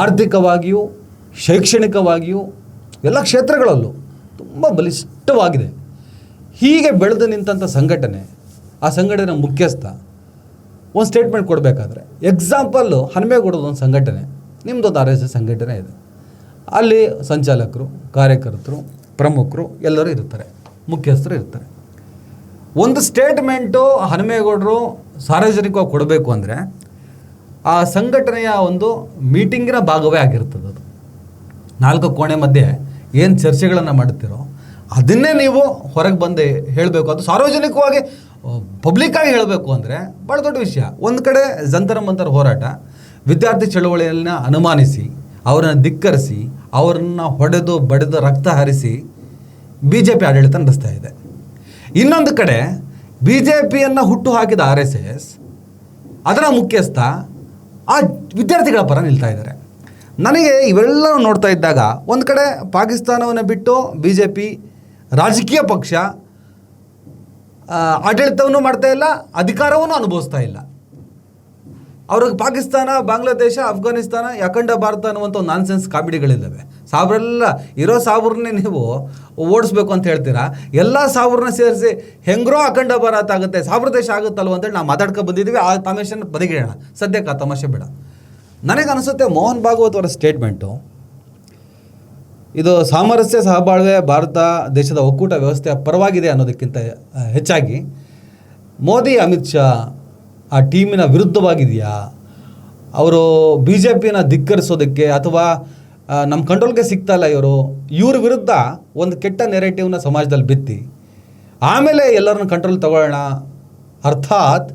ಆರ್ಥಿಕವಾಗಿಯೂ, ಶೈಕ್ಷಣಿಕವಾಗಿಯೂ ಎಲ್ಲ ಕ್ಷೇತ್ರಗಳಲ್ಲೂ ತುಂಬ ಬಲಿಷ್ಠವಾಗಿದೆ. ಹೀಗೆ ಬೆಳೆದು ನಿಂತಹ ಸಂಘಟನೆ, ಆ ಸಂಘಟನೆ ಮುಖ್ಯಸ್ಥ ಒಂದು ಸ್ಟೇಟ್ಮೆಂಟ್ ಕೊಡಬೇಕಾದ್ರೆ ಎಕ್ಸಾಂಪಲ್ಲು ಹನುಮೇಗೌಡದ ಒಂದು ಸಂಘಟನೆ ನಿಮ್ಮದೊಂದು RSS ಸಂಘಟನೆ ಇದೆ, ಅಲ್ಲಿ ಸಂಚಾಲಕರು, ಕಾರ್ಯಕರ್ತರು, ಪ್ರಮುಖರು ಎಲ್ಲರೂ ಇರ್ತಾರೆ, ಮುಖ್ಯಸ್ಥರು ಇರ್ತಾರೆ. ಒಂದು ಸ್ಟೇಟ್ಮೆಂಟು ಹನುಮೇಗೌಡರು ಸಾರ್ವಜನಿಕವಾಗಿ ಕೊಡಬೇಕು ಅಂದರೆ ಆ ಸಂಘಟನೆಯ ಒಂದು ಮೀಟಿಂಗಿನ ಭಾಗವೇ ಆಗಿರ್ತದೆ. ಅದು 4 ಕೋಣೆ ಮಧ್ಯೆ ಏನು ಚರ್ಚೆಗಳನ್ನು ಮಾಡ್ತಿರೋ ಅದನ್ನೇ ನೀವು ಹೊರಗೆ ಬಂದು ಹೇಳಬೇಕು. ಅದು ಸಾರ್ವಜನಿಕವಾಗಿ ಪಬ್ಲಿಕ್ಕಾಗಿ ಹೇಳಬೇಕು ಅಂದರೆ ಭಾಳ ದೊಡ್ಡ ವಿಷಯ. ಒಂದು ಕಡೆ ಜಂತರ ಮಂತರ ಹೋರಾಟ, ವಿದ್ಯಾರ್ಥಿ ಚಳವಳಿಯನ್ನು ಅನುಮಾನಿಸಿ, ಅವರನ್ನು ಧಿಕ್ಕರಿಸಿ, ಅವರನ್ನು ಹೊಡೆದು ಬಡಿದು ರಕ್ತ ಹರಿಸಿ BJP ಆಡಳಿತ ನಡೆಸ್ತಾ ಇದೆ. ಇನ್ನೊಂದು ಕಡೆ BJPಯನ್ನು ಹುಟ್ಟು ಹಾಕಿದ RSS ಅದರ ಮುಖ್ಯಸ್ಥ ಆ ವಿದ್ಯಾರ್ಥಿಗಳ ಪರ ನಿಲ್ತಾ ಇದ್ದಾರೆ. ನನಗೆ ಇವೆಲ್ಲ ನೋಡ್ತಾ ಇದ್ದಾಗ ಒಂದು ಕಡೆ ಪಾಕಿಸ್ತಾನವನ್ನು ಬಿಟ್ಟು BJP ರಾಜಕೀಯ ಪಕ್ಷ ಆಡಳಿತವನ್ನು ಮಾಡ್ತಾ ಇಲ್ಲ, ಅಧಿಕಾರವನ್ನು ಅನುಭವಿಸ್ತಾ ಇಲ್ಲ. ಅವ್ರಿಗೆ ಪಾಕಿಸ್ತಾನ, ಬಾಂಗ್ಲಾದೇಶ, ಅಫ್ಘಾನಿಸ್ತಾನ, ಅಖಂಡ ಭಾರತ ಅನ್ನುವಂಥ ಒಂದು ನಾನ್ಸೆನ್ಸ್ ಕಾಮಿಡಿಗಳಿದ್ದಾವೆ. ಸಾಬ್ರೆಲ್ಲ ಇರೋ ಸಾಬ್ರನ್ನೇ ನೀವು ಓಡಿಸ್ಬೇಕು ಅಂತ ಹೇಳ್ತೀರಾ. ಎಲ್ಲ ಸಾಬ್ರನ್ನ ಸೇರಿಸಿ ಹೆಂಗ್ರೋ ಅಖಂಡ ಭಾರತ ಆಗುತ್ತೆ, ಸಾಬ್ರ ದೇಶ ಆಗುತ್ತಲ್ವ ಅಂತೇಳಿ ನಾವು ಮಾತಾಡ್ಕೊಂಡು ಬಂದಿದ್ದೀವಿ. ಆ ತಮಾಷೆನ ಬದಿಗಿಡೋಣ, ಸದ್ಯಕ್ಕೆ ಆ ತಮಾಷೆ ಬೇಡ. ನನಗೆ ಅನಿಸುತ್ತೆ ಮೋಹನ್ ಭಾಗವತ್ ಅವರ ಸ್ಟೇಟ್ಮೆಂಟು ಇದು ಸಾಮರಸ್ಯ ಸಹಬಾಳ್ವೆ ಭಾರತ ದೇಶದ ಒಕ್ಕೂಟ ವ್ಯವಸ್ಥೆಯ ಪರವಾಗಿದೆ ಅನ್ನೋದಕ್ಕಿಂತ ಹೆಚ್ಚಾಗಿ ಮೋದಿ, ಅಮಿತ್ ಶಾ ಆ ಟೀಮಿನ ವಿರುದ್ಧವಾಗಿದೆಯಾ, ಅವರು BJPನ ಧಿಕ್ಕರಿಸೋದಕ್ಕೆ ಅಥವಾ ನಮ್ಮ ಕಂಟ್ರೋಲ್ಗೆ ಸಿಗ್ತಾಯಿಲ್ಲ ಇವ್ರ ವಿರುದ್ಧ ಒಂದು ಕೆಟ್ಟ ನೆರೇಟಿವ್ನ ಸಮಾಜದಲ್ಲಿ ಬಿತ್ತಿ ಆಮೇಲೆ ಎಲ್ಲರನ್ನ ಕಂಟ್ರೋಲ್ ತಗೊಳ್ಳೋಣ, ಅರ್ಥಾತ್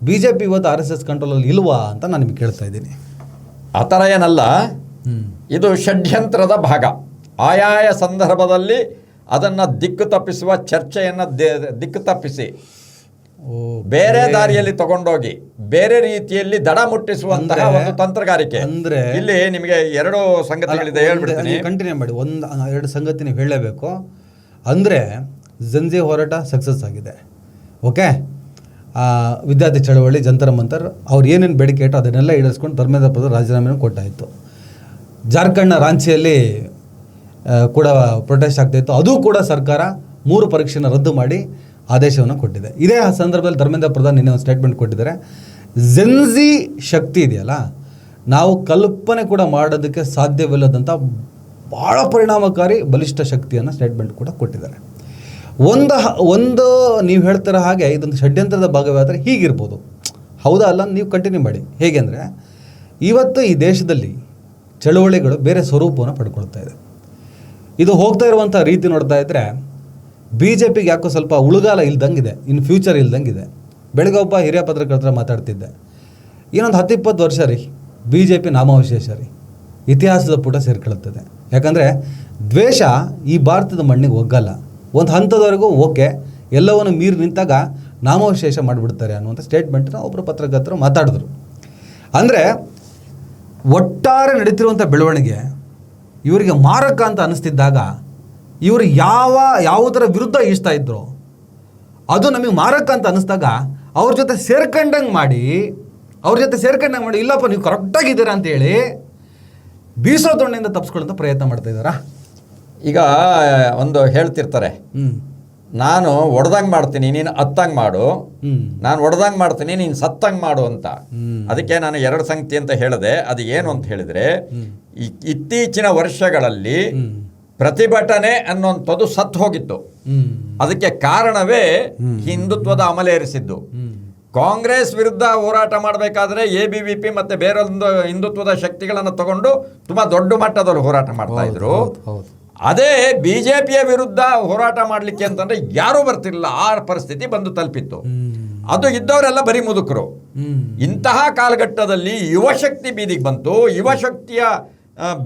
BJP ಇವತ್ತು RSS ಕಂಟ್ರೋಲಲ್ಲಿ ಇಲ್ವಾ ಅಂತ ನಾನು ನಿಮಗೆ ಕೇಳ್ತಾ ಇದ್ದೀನಿ. ಆ ಥರ ಏನಲ್ಲ, ಇದು ಷಡ್ಯಂತ್ರದ ಭಾಗ. ಆಯಾಯ ಸಂದರ್ಭದಲ್ಲಿ ಅದನ್ನು ದಿಕ್ಕು ತಪ್ಪಿಸುವ ಚರ್ಚೆಯನ್ನು ದಿಕ್ಕು ತಪ್ಪಿಸಿ ಬೇರೆ ದಾರಿಯಲ್ಲಿ ತಗೊಂಡೋಗಿ ಬೇರೆ ರೀತಿಯಲ್ಲಿ ದಡ ಮುಟ್ಟಿಸುವಂತಹ ಒಂದು ತಂತ್ರಗಾರಿಕೆ. ಅಂದ್ರೆ ಇಲ್ಲಿ ನಿಮಗೆ 2 ಸಂಗತಿಗಳಿದೆ, ಹೇಳ್ಬಿಡ್ತೀನಿ, ಕಂಟಿನ್ಯೂ ಮಾಡಿ. 1-2 ಸಂಗತಿ ನೀವು ಹೇಳಲೇಬೇಕು. ಅಂದರೆ ಜಂಜಿ ಹೋರಾಟ ಸಕ್ಸಸ್ ಆಗಿದೆ, ಓಕೆ. ವಿದ್ಯಾರ್ಥಿ ಚಳವಳಿ, ಜಂತರ ಮಂತರ್, ಅವ್ರು ಏನೇನು ಬೇಡಿಕೆ ಇಟ್ಟೋ ಅದನ್ನೆಲ್ಲ ಈಡೇರಿಸ್ಕೊಂಡು ಧರ್ಮೇಂದ್ರ ಪ್ರಧಾನ್ ರಾಜೀನಾಮೆಯನ್ನು ಕೊಟ್ಟಾಯಿತು. ಜಾರ್ಖಂಡ್ನ ರಾಂಚಿಯಲ್ಲಿ ಕೂಡ ಪ್ರೊಟೆಸ್ಟ್ ಆಗ್ತಾಯಿತ್ತು, ಅದು ಕೂಡ ಸರ್ಕಾರ 3 ಪರೀಕ್ಷೆನ ರದ್ದು ಮಾಡಿ ಆದೇಶವನ್ನು ಕೊಟ್ಟಿದೆ. ಇದೇ ಸಂದರ್ಭದಲ್ಲಿ ಧರ್ಮೇಂದ್ರ ಪ್ರಧಾನ್ ನಿನ್ನೆ ಒಂದು ಸ್ಟೇಟ್ಮೆಂಟ್ ಕೊಟ್ಟಿದ್ದಾರೆ. ಜೆನ್ಜಿ ಶಕ್ತಿ ಇದೆಯಲ್ಲ, ನಾವು ಕಲ್ಪನೆ ಕೂಡ ಮಾಡೋದಕ್ಕೆ ಸಾಧ್ಯವಿಲ್ಲದಂಥ ಭಾಳ ಪರಿಣಾಮಕಾರಿ ಬಲಿಷ್ಠ ಶಕ್ತಿಯನ್ನು ಸ್ಟೇಟ್ಮೆಂಟ್ ಕೂಡ ಕೊಟ್ಟಿದ್ದಾರೆ. ಒಂದು ನೀವು ಹೇಳ್ತಿರೋ ಹಾಗೆ ಇದೊಂದು ಷಡ್ಯಂತ್ರದ ಭಾಗವಾದರೆ ಹೀಗಿರ್ಬೋದು, ಹೌದಾ ಅಲ್ಲ ನೀವು ಕಂಟಿನ್ಯೂ ಮಾಡಿ. ಹೇಗೆ ಅಂದರೆ ಇವತ್ತು ಈ ದೇಶದಲ್ಲಿ ಚಳುವಳಿಗಳು ಬೇರೆ ಸ್ವರೂಪವನ್ನು ಪಡ್ಕೊಳ್ತಾ ಇದೆ. ಇದು ಹೋಗ್ತಾ ಇರುವಂಥ ರೀತಿ ನೋಡ್ತಾ ಇದ್ದರೆ BJPಗೆ ಯಾಕೋ ಸ್ವಲ್ಪ ಉಳುಗಾಲ ಇಲ್ದಂಗಿದೆ, ಇನ್ನು ಫ್ಯೂಚರ್ ಇಲ್ದಂಗಿದೆ. ಬೆಳಗ್ಗೆ ಒಬ್ಬ ಹಿರಿಯ ಪತ್ರಕರ್ತರ ಮಾತಾಡ್ತಿದ್ದೆ, ಇನ್ನೊಂದು 10-20 ವರ್ಷ ರೀ BJP ನಾಮಾವಶೇಷ ರೀ, ಇತಿಹಾಸದ ಪುಟ ಸೇರ್ಕೊಳ್ಳುತ್ತದೆ. ಯಾಕಂದರೆ ದ್ವೇಷ ಈ ಭಾರತದ ಮಣ್ಣಿಗೆ ಒಗ್ಗಲ್ಲ. ಒಂದು ಹಂತದವರೆಗೂ ಓಕೆ, ಎಲ್ಲವನ್ನು ಮೀರಿ ನಿಂತಾಗ ನಾಮಾವಶೇಷ ಮಾಡಿಬಿಡ್ತಾರೆ ಅನ್ನುವಂಥ ಸ್ಟೇಟ್ಮೆಂಟ್ನ ಒಬ್ಬರು ಪತ್ರಕರ್ತರು ಮಾತಾಡಿದ್ರು. ಅಂದರೆ ಒಟ್ಟಾರೆ ನಡೀತಿರುವಂಥ ಬೆಳವಣಿಗೆ ಇವರಿಗೆ ಮಾರಕ ಅಂತ ಅನ್ನಿಸ್ತಿದ್ದಾಗ ಇವರು ಯಾವುದರ ವಿರುದ್ಧ ಈಸ್ತಾ ಇದ್ರು ಅದು ನಮಗೆ ಮಾರಕ ಅಂತ ಅನ್ನಿಸ್ದಾಗ ಅವ್ರ ಜೊತೆ ಸೇರ್ಕೊಂಡಂಗೆ ಮಾಡಿ ಇಲ್ಲಪ್ಪ ನೀವು ಕರೆಕ್ಟಾಗಿದ್ದೀರಾ ಅಂತೇಳಿ ಬೀಸೋ ದೊಣ್ಣೆಯಿಂದ ತಪ್ಪಿಸ್ಕೊಳ್ಳೋಂಥ ಪ್ರಯತ್ನ ಮಾಡ್ತಾ ಇದ್ದಾರಾ? ಈಗ ಒಂದು ಹೇಳ್ತಿರ್ತಾರೆ, ನಾನು ಒಡೆದಂಗೆ ಮಾಡ್ತೀನಿ ನೀನು ಅತ್ತಂಗೆ ಮಾಡು, ನಾನು ಒಡೆದಂಗೆ ಮಾಡ್ತೀನಿ ನೀನು ಸತ್ತಂಗೆ ಮಾಡು ಅಂತ. ಅದಕ್ಕೆ ನಾನು 2 ಸಂಗತಿ ಅಂತ ಹೇಳಿದೆ. ಅದು ಏನು ಅಂತ ಹೇಳಿದರೆ, ಇತ್ತೀಚಿನ ವರ್ಷಗಳಲ್ಲಿ ಪ್ರತಿಭಟನೆ ಅನ್ನುವಂಥದ್ದು ಸತ್ತು ಹೋಗಿತ್ತು. ಅದಕ್ಕೆ ಕಾರಣವೇ ಹಿಂದುತ್ವದ ಅಮಲೇರಿಸಿದ್ದು. ಕಾಂಗ್ರೆಸ್ ವಿರುದ್ಧ ಹೋರಾಟ ಮಾಡಬೇಕಾದ್ರೆ ABVP ಮತ್ತೆ ಬೇರೊಂದು ಹಿಂದುತ್ವದ ಶಕ್ತಿಗಳನ್ನು ತಗೊಂಡು ತುಂಬಾ ದೊಡ್ಡ ಮಟ್ಟದಲ್ಲಿ ಹೋರಾಟ ಮಾಡ್ತಾ ಇದ್ರು. ಅದೇ BJPಯ ವಿರುದ್ಧ ಹೋರಾಟ ಮಾಡಲಿಕ್ಕೆ ಅಂತಂದ್ರೆ ಯಾರೂ ಬರ್ತಿರಲಿಲ್ಲ, ಆ ಪರಿಸ್ಥಿತಿ ಬಂದು ತಲುಪಿತ್ತು. ಅದು ಇದ್ದವರೆಲ್ಲ ಬರೀ ಮುದುಕರು. ಇಂತಹ ಕಾಲಘಟ್ಟದಲ್ಲಿ ಯುವಶಕ್ತಿ ಬೀದಿಗೆ ಬಂತು. ಯುವಶಕ್ತಿಯ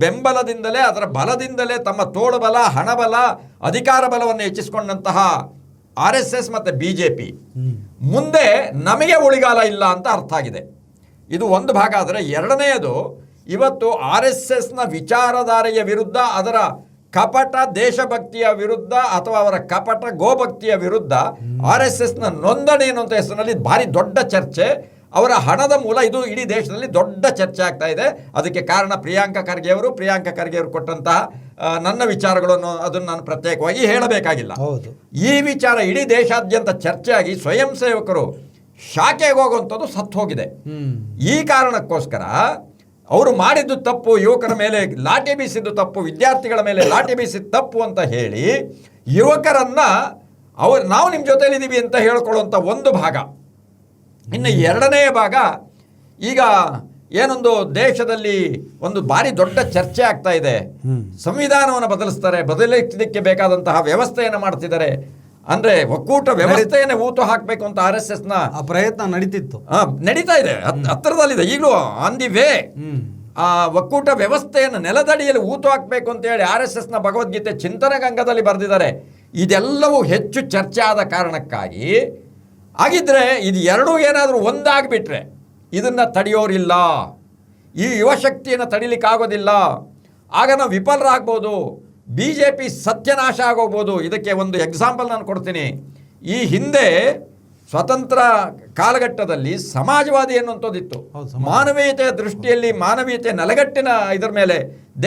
ಬೆಂಬಲದಿಂದಲೇ, ಅದರ ಬಲದಿಂದಲೇ ತಮ್ಮ ತೋಳುಬಲ, ಹಣಬಲ, ಅಧಿಕಾರ ಬಲವನ್ನು ಹೆಚ್ಚಿಸಿಕೊಂಡಂತಹ RSS ಮತ್ತು BJP ಮುಂದೆ ನಮಗೆ ಉಳಿಗಾಲ ಇಲ್ಲ ಅಂತ ಅರ್ಥ ಆಗಿದೆ. ಇದು ಒಂದು ಭಾಗ. ಆದರೆ ಎರಡನೆಯದು, ಇವತ್ತು RSSನ ವಿಚಾರಧಾರೆಯ ವಿರುದ್ಧ, ಅದರ ಕಪಟ ದೇಶಭಕ್ತಿಯ ವಿರುದ್ಧ ಅಥವಾ ಅವರ ಕಪಟ ಗೋಭಕ್ತಿಯ ವಿರುದ್ಧ RSSನ ನೋಂದಣಿ ಅನ್ನುವಂಥ ಹೆಸರಿನಲ್ಲಿ ಭಾರಿ ದೊಡ್ಡ ಚರ್ಚೆ, ಅವರ ಹಣದ ಮೂಲ, ಇದು ಇಡೀ ದೇಶದಲ್ಲಿ ದೊಡ್ಡ ಚರ್ಚೆ ಆಗ್ತಾ ಇದೆ. ಅದಕ್ಕೆ ಕಾರಣ ಪ್ರಿಯಾಂಕಾ ಖರ್ಗೆ ಅವರು ಕೊಟ್ಟಂತಹ ನನ್ನ ವಿಚಾರಗಳನ್ನು ಅದನ್ನು ನಾನು ಪ್ರತ್ಯೇಕವಾಗಿ ಹೇಳಬೇಕಾಗಿಲ್ಲ. ಈ ವಿಚಾರ ಇಡೀ ದೇಶಾದ್ಯಂತ ಚರ್ಚೆಯಾಗಿ ಸ್ವಯಂ ಸೇವಕರು ಶಾಖೆಗೆ ಹೋಗುವಂಥದ್ದು ಸತ್ತು ಹೋಗಿದೆ. ಈ ಕಾರಣಕ್ಕೋಸ್ಕರ ಅವರು ಮಾಡಿದ್ದು ತಪ್ಪು, ಯುವಕರ ಮೇಲೆ ಲಾಠಿ ಬೀಸಿದ್ದು ತಪ್ಪು, ವಿದ್ಯಾರ್ಥಿಗಳ ಮೇಲೆ ಲಾಠಿ ಬೀಸಿದ್ದು ತಪ್ಪು ಅಂತ ಹೇಳಿ ಯುವಕರನ್ನ ನಾವು ನಿಮ್ಮ ಜೊತೆಲಿದ್ದೀವಿ ಅಂತ ಹೇಳ್ಕೊಳ್ಳುವಂಥ ಒಂದು ಭಾಗ. ಇನ್ನು ಎರಡನೇ ಭಾಗ, ಈಗ ಏನೊಂದು ದೇಶದಲ್ಲಿ ಒಂದು ಭಾರಿ ದೊಡ್ಡ ಚರ್ಚೆ ಆಗ್ತಾ ಇದೆ, ಸಂವಿಧಾನವನ್ನು ಬದಲಿಸಲಿಕ್ಕೆ ಬೇಕಾದಂತಹ ವ್ಯವಸ್ಥೆಯನ್ನು ಮಾಡ್ತಿದ್ದಾರೆ. ಅಂದ್ರೆ ಒಕ್ಕೂಟ ವ್ಯವಸ್ಥೆಯನ್ನೇ ಊತು ಹಾಕಬೇಕು ಅಂತ RSS ನ ಪ್ರಯತ್ನ ನಡೀತಾ ಇದೆ, ಹತ್ತಿರದಲ್ಲಿದೆ, ಈಗಲೂ ಆನ್ ದಿ ವೇ. ಆ ಒಕ್ಕೂಟ ವ್ಯವಸ್ಥೆಯನ್ನು ನೆಲದಡಿಯಲ್ಲಿ ಊತು ಹಾಕಬೇಕು ಅಂತ ಹೇಳಿ RSS ನ ಭಗವದ್ಗೀತೆ ಚಿಂತನ ಗಂಗದಲ್ಲಿ ಬರೆದಿದ್ದಾರೆ. ಇದೆಲ್ಲವೂ ಹೆಚ್ಚು ಚರ್ಚೆ ಆದ ಕಾರಣಕ್ಕಾಗಿ ಆಗಿದ್ರೆ ಇದು ಎರಡೂ ಏನಾದರೂ ಒಂದಾಗ್ಬಿಟ್ರೆ ಇದನ್ನ ತಡೆಯೋರಿಲ್ಲ, ಈ ಯುವಶಕ್ತಿಯನ್ನು ತಡಿಲಿಕ್ಕಾಗೋದಿಲ್ಲ, ಆಗ ನಾವು ವಿಫಲರಾಗ್ಬೋದು, BJP ಸತ್ಯನಾಶ ಆಗೋಗ್ಬೋದು. ಇದಕ್ಕೆ ಒಂದು ಎಕ್ಸಾಂಪಲ್ ನಾನು ಕೊಡ್ತೀನಿ. ಈ ಹಿಂದೆ ಸ್ವತಂತ್ರ ಕಾಲಘಟ್ಟದಲ್ಲಿ ಸಮಾಜವಾದಿ ಅನ್ನುವಂಥದ್ದಿತ್ತು. ಮಾನವೀಯತೆಯ ದೃಷ್ಟಿಯಲ್ಲಿ ಮಾನವೀಯತೆ ನೆಲಗಟ್ಟಿನ ಇದರ ಮೇಲೆ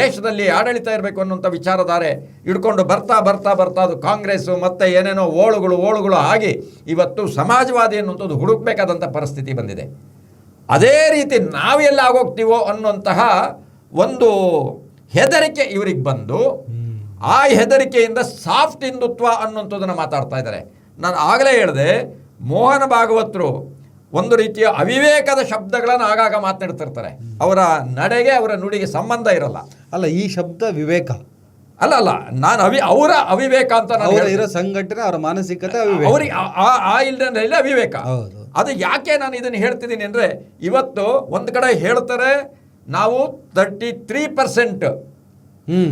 ದೇಶದಲ್ಲಿ ಆಡಳಿತ ಇರಬೇಕು ಅನ್ನುವಂಥ ವಿಚಾರಧಾರೆ ಇಟ್ಕೊಂಡು ಬರ್ತಾ ಬರ್ತಾ ಬರ್ತಾ ಅದು ಕಾಂಗ್ರೆಸ್ಸು ಮತ್ತು ಏನೇನೋ ಓಳುಗಳು ಆಗಿ ಇವತ್ತು ಸಮಾಜವಾದಿ ಅನ್ನುವಂಥದ್ದು ಹುಡುಕಬೇಕಾದಂಥ ಪರಿಸ್ಥಿತಿ ಬಂದಿದೆ. ಅದೇ ರೀತಿ ನಾವೆಲ್ಲ ಆಗೋಗ್ತೀವೋ ಅನ್ನುವಂತಹ ಒಂದು ಹೆದರಿಕೆ ಇವರಿಗೆ ಬಂದು ಆ ಹೆದರಿಕೆಯಿಂದ ಸಾಫ್ಟ್ ಹಿಂದುತ್ವ ಅನ್ನುವಂಥದ್ದನ್ನು ಮಾತಾಡ್ತಾ ಇದ್ದಾರೆ. ನಾನು ಆಗಲೇ ಹೇಳಿದೆ, ಮೋಹನ ಭಾಗವತರು ಒಂದು ರೀತಿಯ ಅವಿವೇಕದ ಶಬ್ದಗಳನ್ನು ಆಗಾಗ ಮಾತನಾಡ್ತಿರ್ತಾರೆ. ಅವರ ನಡೆಗೆ ಅವರ ನುಡಿಗೆ ಸಂಬಂಧ ಇರಲ್ಲ. ಅಲ್ಲ, ಈ ಶಬ್ದ ವಿವೇಕ ಅಲ್ಲ, ನಾನು ಅವರ ಅವಿವೇಕ ಅಂತ ಇರೋ ಸಂಘಟನೆ, ಅವರ ಮಾನಸಿಕತೆ ಅವರಿಗೆ ಆ ಇಲ್ಲದೆ ಅವಿವೇಕ. ಅದು ಯಾಕೆ ನಾನು ಇದನ್ನು ಹೇಳ್ತಿದ್ದೀನಿ ಅಂದರೆ, ಇವತ್ತು ಒಂದು ಕಡೆ ಹೇಳ್ತಾರೆ ನಾವು 33%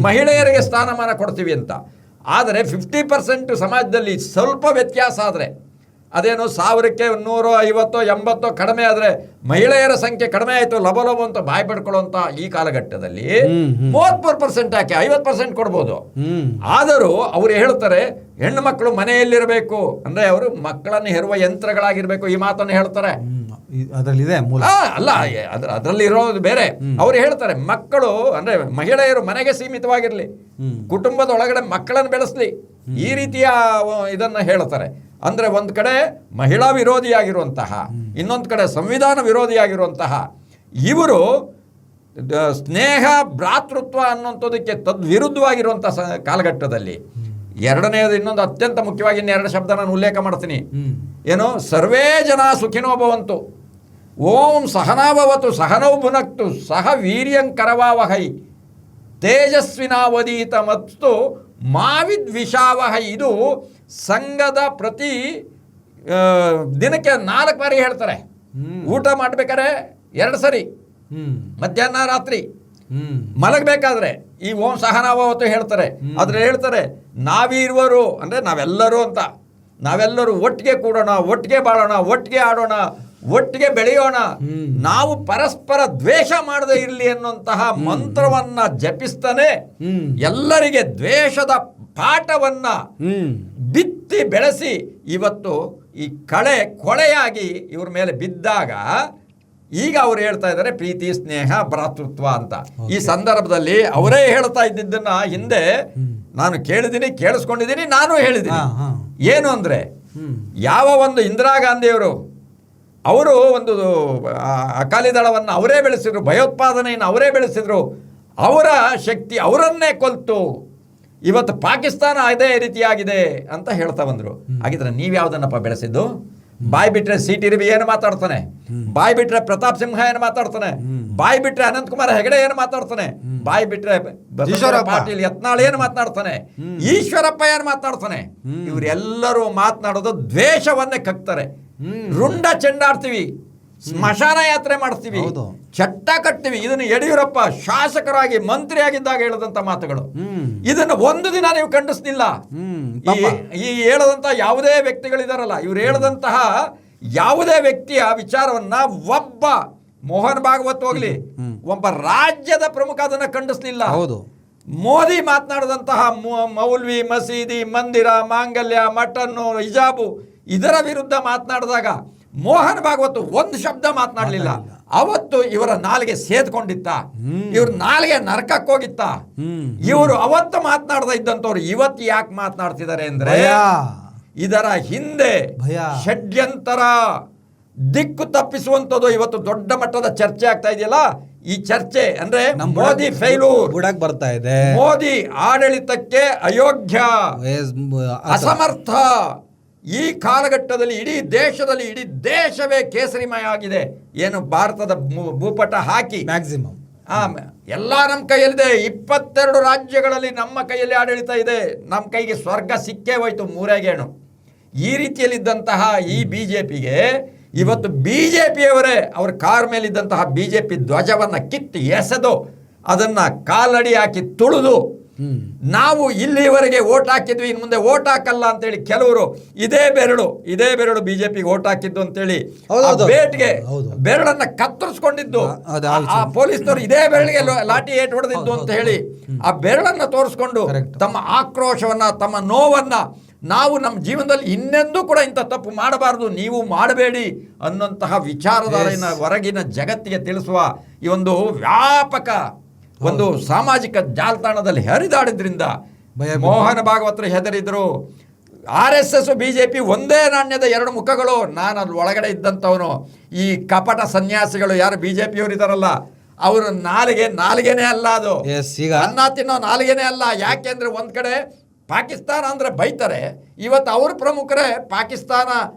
ಮಹಿಳೆಯರಿಗೆ ಸ್ಥಾನಮಾನ ಕೊಡ್ತೀವಿ ಅಂತ, ಆದರೆ 50% ಸಮಾಜದಲ್ಲಿ ಸ್ವಲ್ಪ ವ್ಯತ್ಯಾಸ ಆದರೆ, ಅದೇನೋ 1000ಕ್ಕೆ 150 80 ಕಡಿಮೆ ಆದರೆ ಮಹಿಳೆಯರ ಸಂಖ್ಯೆ ಕಡಿಮೆ ಆಯಿತು ಲಬಲಬ ಅಂತ ಬಾಯಿ ಪಡ್ಕೊಳ್ಳುವಂಥ ಈ ಕಾಲಘಟ್ಟದಲ್ಲಿ 33% ಯಾಕೆ 50% ಕೊಡ್ಬೋದು. ಆದರೂ ಅವರು ಹೇಳ್ತಾರೆ ಹೆಣ್ಣು ಮಕ್ಕಳು ಮನೆಯಲ್ಲಿರಬೇಕು, ಅಂದರೆ ಅವರು ಮಕ್ಕಳನ್ನು ಹೆರುವ ಯಂತ್ರಗಳಾಗಿರ್ಬೇಕು, ಈ ಮಾತನ್ನು ಹೇಳ್ತಾರೆ. ಅದರಲ್ಲಿದೆ ಅಲ್ಲ, ಅದರಲ್ಲಿ ಇರೋದು ಬೇರೆ. ಅವ್ರು ಹೇಳ್ತಾರೆ ಮಕ್ಕಳು ಅಂದ್ರೆ ಮಹಿಳೆಯರು ಮನೆಗೆ ಸೀಮಿತವಾಗಿರಲಿ, ಕುಟುಂಬದ ಒಳಗಡೆ ಮಕ್ಕಳನ್ನು ಬೆಳೆಸಲಿ, ಈ ರೀತಿಯ ಇದನ್ನ ಹೇಳ್ತಾರೆ. ಅಂದ್ರೆ ಒಂದು ಕಡೆ ಮಹಿಳಾ ವಿರೋಧಿಯಾಗಿರುವಂತಹ, ಇನ್ನೊಂದು ಕಡೆ ಸಂವಿಧಾನ ವಿರೋಧಿಯಾಗಿರುವಂತಹ ಇವರು ಸ್ನೇಹ ಭ್ರಾತೃತ್ವ ಅನ್ನುವಂಥದ್ದಕ್ಕೆ ತದ್ವಿರುದ್ಧವಾಗಿರುವಂತಹ ಕಾಲಘಟ್ಟದಲ್ಲಿ ಎರಡನೇದು ಇನ್ನೊಂದು ಅತ್ಯಂತ ಮುಖ್ಯವಾಗಿ ಇನ್ನೆರಡು ಶಬ್ದ ನಾನು ಉಲ್ಲೇಖ ಮಾಡ್ತೀನಿ. ಏನು, ಸರ್ವೇ ಜನ ಸುಖಿನೋ ಭವಂತು, ಓಂ ಸಹನಾಭವತು ಸಹನೌ ಭುನಕ್ತು ಸಹ ವೀರ್ಯಂಕರವಾವಹೈ ತೇಜಸ್ವಿನಾವಧೀತ ಮತ್ತು ಮಾವಿದ್ವಿಷಾವಹೈ. ಇದು ಸಂಘದ ಪ್ರತಿ ದಿನಕ್ಕೆ 4 ಬಾರಿ ಹೇಳ್ತಾರೆ. ಊಟ ಮಾಡ್ಬೇಕಾದ್ರೆ 2 ಸರಿ, ಮಧ್ಯಾಹ್ನ ರಾತ್ರಿ, ಮಲಗಬೇಕಾದ್ರೆ ಈ ಓಂ ಸಹನಾಭವತು ಹೇಳ್ತಾರೆ. ಆದ್ರೆ ಹೇಳ್ತಾರೆ ನಾವಿರುವರು ಅಂದ್ರೆ ನಾವೆಲ್ಲರೂ ಅಂತ, ನಾವೆಲ್ಲರೂ ಒಟ್ಟಿಗೆ ಕೂಡೋಣ, ಒಟ್ಟಿಗೆ ಬಾಳೋಣ, ಒಟ್ಟಿಗೆ ಆಡೋಣ, ಒಟ್ಟಿಗೆ ಬೆಳೆಯೋಣ, ನಾವು ಪರಸ್ಪರ ದ್ವೇಷ ಮಾಡದೆ ಇರಲಿ ಅನ್ನುವಂತಹ ಮಂತ್ರವನ್ನ ಜಪಿಸ್ತಾನೆ ಎಲ್ಲರಿಗೆ ದ್ವೇಷದ ಪಾಠವನ್ನ ಬಿತ್ತಿ ಬೆಳೆಸಿ ಇವತ್ತು ಈ ಕೊಳೆಯಾಗಿ ಇವ್ರ ಮೇಲೆ ಬಿದ್ದಾಗ ಈಗ ಅವ್ರು ಹೇಳ್ತಾ ಇದ್ದಾರೆ ಪ್ರೀತಿ ಸ್ನೇಹ ಭ್ರಾತೃತ್ವ ಅಂತ. ಈ ಸಂದರ್ಭದಲ್ಲಿ ಅವರೇ ಹೇಳ್ತಾ ಇದ್ದಿದ್ದನ್ನ ಹಿಂದೆ ನಾನು ಕೇಳಿದ್ದೀನಿ, ಕೇಳಿಸ್ಕೊಂಡಿದ್ದೀನಿ, ನಾನು ಹೇಳಿದ್ದೀನಿ. ಏನು ಅಂದ್ರೆ, ಯಾವ ಒಂದು ಇಂದಿರಾ ಗಾಂಧಿಯವರು ಅವರು ಒಂದು ಅಕಾಲಿ ದಳವನ್ನು ಅವರೇ ಬೆಳೆಸಿದ್ರು, ಭಯೋತ್ಪಾದನೆಯನ್ನು ಅವರೇ ಬೆಳೆಸಿದ್ರು, ಅವರ ಶಕ್ತಿ ಅವರನ್ನೇ ಕೊಲ್ತು ಇವತ್ತು ಪಾಕಿಸ್ತಾನ ಅದೇ ರೀತಿಯಾಗಿದೆ ಅಂತ ಹೇಳ್ತಾ ಬಂದ್ರು. ಹಾಗಿದ್ರೆ ನೀವ್ಯಾವುದನ್ನಪ್ಪ ಬೆಳೆಸಿದ್ದು? ಬಾಯ್ ಬಿಟ್ರೆ CT ರವಿ ಏನು ಮಾತಾಡ್ತಾನೆ, ಬಾಯ್ ಬಿಟ್ರೆ ಪ್ರತಾಪ್ ಸಿಂಹ ಏನು ಮಾತಾಡ್ತಾನೆ, ಬಾಯ್ ಬಿಟ್ರೆ ಅನಂತಕುಮಾರ್ ಹೆಗಡೆ ಏನು ಮಾತಾಡ್ತಾನೆ, ಬಾಯ್ ಬಿಟ್ರೆ ಪಾಟೀಲ್ ಯತ್ನಾಳ್ ಏನು ಮಾತನಾಡ್ತಾನೆ, ಈಶ್ವರಪ್ಪ ಏನು ಮಾತಾಡ್ತಾನೆ. ಇವರೆಲ್ಲರೂ ಮಾತನಾಡೋದು ದ್ವೇಷವನ್ನೇ ಕಕ್ತಾರೆ. ರುಂಡ ಚೆಂಡಾಡ್ತೀವಿ, ಸ್ಮಶಾನ ಯಾತ್ರೆ ಮಾಡ್ತೀವಿ, ಚಟ್ಟ ಕಟ್ತೀವಿ. ಇದನ್ನು ಯಡಿಯೂರಪ್ಪ ಶಾಸಕರಾಗಿ ಮಂತ್ರಿಯಾಗಿದ್ದಾಗ ಹೇಳದಂತ ಮಾತುಗಳು. ಇದನ್ನು ಒಂದು ದಿನ ನೀವು ಖಂಡಿಸ್ತಿಲ್ಲ. ಈ ಹೇಳದಂತ ಯಾವುದೇ ವ್ಯಕ್ತಿಗಳಿದಾರಲ್ಲ, ಇವ್ರು ಹೇಳದಂತಹ ಯಾವುದೇ ವ್ಯಕ್ತಿಯ ವಿಚಾರವನ್ನ ಒಬ್ಬ ಮೋಹನ್ ಭಾಗವತ್ ಹೋಗ್ಲಿ, ಒಬ್ಬ ರಾಜ್ಯದ ಪ್ರಮುಖ ಅದನ್ನ ಖಂಡಿಸ್ಲಿಲ್ಲ. ಮೋದಿ ಮಾತನಾಡಿದಂತಹ ಮೌಲ್ವಿ, ಮಸೀದಿ, ಮಂದಿರ, ಮಾಂಗಲ್ಯ, ಮಟನ್ನು, ಹಿಜಾಬು ಇದರ ವಿರುದ್ಧ ಮಾತನಾಡಿದಾಗ ಮೋಹನ್ ಭಾಗವತ್ ಒಂದು ಶಬ್ದ ಮಾತನಾಡಲಿಲ್ಲ. ಅವತ್ತು ಇವರ ನಾಲಿಗೆ ಸೇದ್ಕೊಂಡಿತ್ತ, ಇವ್ರ ನಾಲಿಗೆ ನರಕಕ್ಕೆ ಹೋಗಿತ್ತ. ಇವರು ಅವತ್ತು ಮಾತನಾಡದ ಇದ್ದಂಥವ್ರು ಇವತ್ತು ಯಾಕೆ ಮಾತನಾಡ್ತಿದ್ದಾರೆ ಅಂದ್ರೆ, ಇದರ ಹಿಂದೆ ಷಡ್ಯಂತರ, ದಿಕ್ಕು ತಪ್ಪಿಸುವಂಥದ್ದು ಇವತ್ತು ದೊಡ್ಡ ಮಟ್ಟದ ಚರ್ಚೆ ಆಗ್ತಾ ಇದೆಯಲ್ಲ. ಈ ಚರ್ಚೆ ಅಂದ್ರೆ ನಮ್ ಮೋದಿ ಫೇಲ್ಯೂರ್, ಬುಡಕ್ ಬರ್ತಾ ಇದೆ, ಮೋದಿ ಆಡಳಿತಕ್ಕೆ ಅಯೋಗ್ಯ, ಅಸಮರ್ಥ. ಈ ಕಾಲಘಟ್ಟದಲ್ಲಿ ಇಡೀ ದೇಶವೇ ಕೇಸರಿಮಯ ಆಗಿದೆ. ಏನು ಭಾರತದ ಭೂಪಟ ಹಾಕಿ ಮ್ಯಾಕ್ಸಿಮಮ್ ಎಲ್ಲ ನಮ್ಮ ಕೈಯಲ್ಲಿದೆ. 22 ರಾಜ್ಯಗಳಲ್ಲಿ ನಮ್ಮ ಕೈಯಲ್ಲಿ ಆಡಳಿತ ಇದೆ. ನಮ್ಮ ಕೈಗೆ ಸ್ವರ್ಗ ಸಿಕ್ಕೇ ಹೋಯ್ತು 3 ಗೇಣು. ಈ ರೀತಿಯಲ್ಲಿದ್ದಂತಹ ಈ ಬಿಜೆಪಿಗೆ ಇವತ್ತು ಬಿಜೆಪಿಯವರೇ ಅವ್ರ ಕಾರ್ ಮೇಲಿದ್ದಂತಹ ಬಿಜೆಪಿ ಧ್ವಜವನ್ನು ಕಿತ್ತು ಎಸೆದು ಅದನ್ನ ಕಾಲಡಿ ಹಾಕಿ ತುಳಿದು, ನಾವು ಇಲ್ಲಿವರೆಗೆ ಓಟ್ ಹಾಕಿದ್ವಿ, ಇನ್ನು ಮುಂದೆ ಓಟ್ ಹಾಕಲ್ಲ ಅಂತೇಳಿ ಕೆಲವರು ಇದೇ ಬೆರಳು ಬಿಜೆಪಿಗೆ ಓಟ್ ಹಾಕಿದ್ದು ಅಂತೇಳಿ ಬೇಟ್ಗೆ ಬೆರಳನ್ನ ಕತ್ತರಿಸ್ಕೊಂಡಿದ್ದು, ಆ ಪೊಲೀಸ್ನವರು ಇದೇ ಬೆರಳಿಗೆ ಲಾಠಿ ಏಟ್ ಹೊಡೆದಿದ್ದು ಅಂತ ಹೇಳಿ ಆ ಬೆರಳನ್ನ ತೋರಿಸ್ಕೊಂಡು ತಮ್ಮ ಆಕ್ರೋಶವನ್ನ, ತಮ್ಮ ನೋವನ್ನ, ನಾವು ನಮ್ಮ ಜೀವನದಲ್ಲಿ ಇನ್ನೆಂದೂ ಕೂಡ ಇಂಥ ತಪ್ಪು ಮಾಡಬಾರದು, ನೀವು ಮಾಡಬೇಡಿ ಅನ್ನುವಂತಹ ವಿಚಾರಧಾರೆಯನ್ನು ಹೊರಗಿನ ಜಗತ್ತಿಗೆ ತಿಳಿಸುವ ಈ ಒಂದು ವ್ಯಾಪಕ ಒಂದು ಸಾಮಾಜಿಕ ಜಾಲತಾಣದಲ್ಲಿ ಹರಿದಾಡಿದ್ರಿಂದ ಮೋಹನ ಭಾಗವತರು ಹೆದರಿದ್ರು. RSS ಬಿಜೆಪಿ ಒಂದೇ ನಾಣ್ಯದ 2 ಮುಖಗಳು. ನಾನು ಅಲ್ಲಿ ಒಳಗಡೆ ಇದ್ದಂಥವನು. ಈ ಕಪಟ ಸನ್ಯಾಸಿಗಳು ಯಾರು ಬಿಜೆಪಿಯವರು ಇದಾರಲ್ಲ, ಅವರು ನಾಲಿಗೆನೇ ಅಲ್ಲ, ಅದು ಅನ್ನ ತಿನ್ನೋ ನಾಲಿಗೆನೇ ಅಲ್ಲ. ಯಾಕೆಂದ್ರೆ ಒಂದ್ ಕಡೆ ಪಾಕಿಸ್ತಾನ ಅಂದ್ರೆ ಬೈತಾರೆ, ಇವತ್ತು ಅವ್ರ ಪ್ರಮುಖರೇ ಪಾಕಿಸ್ತಾನ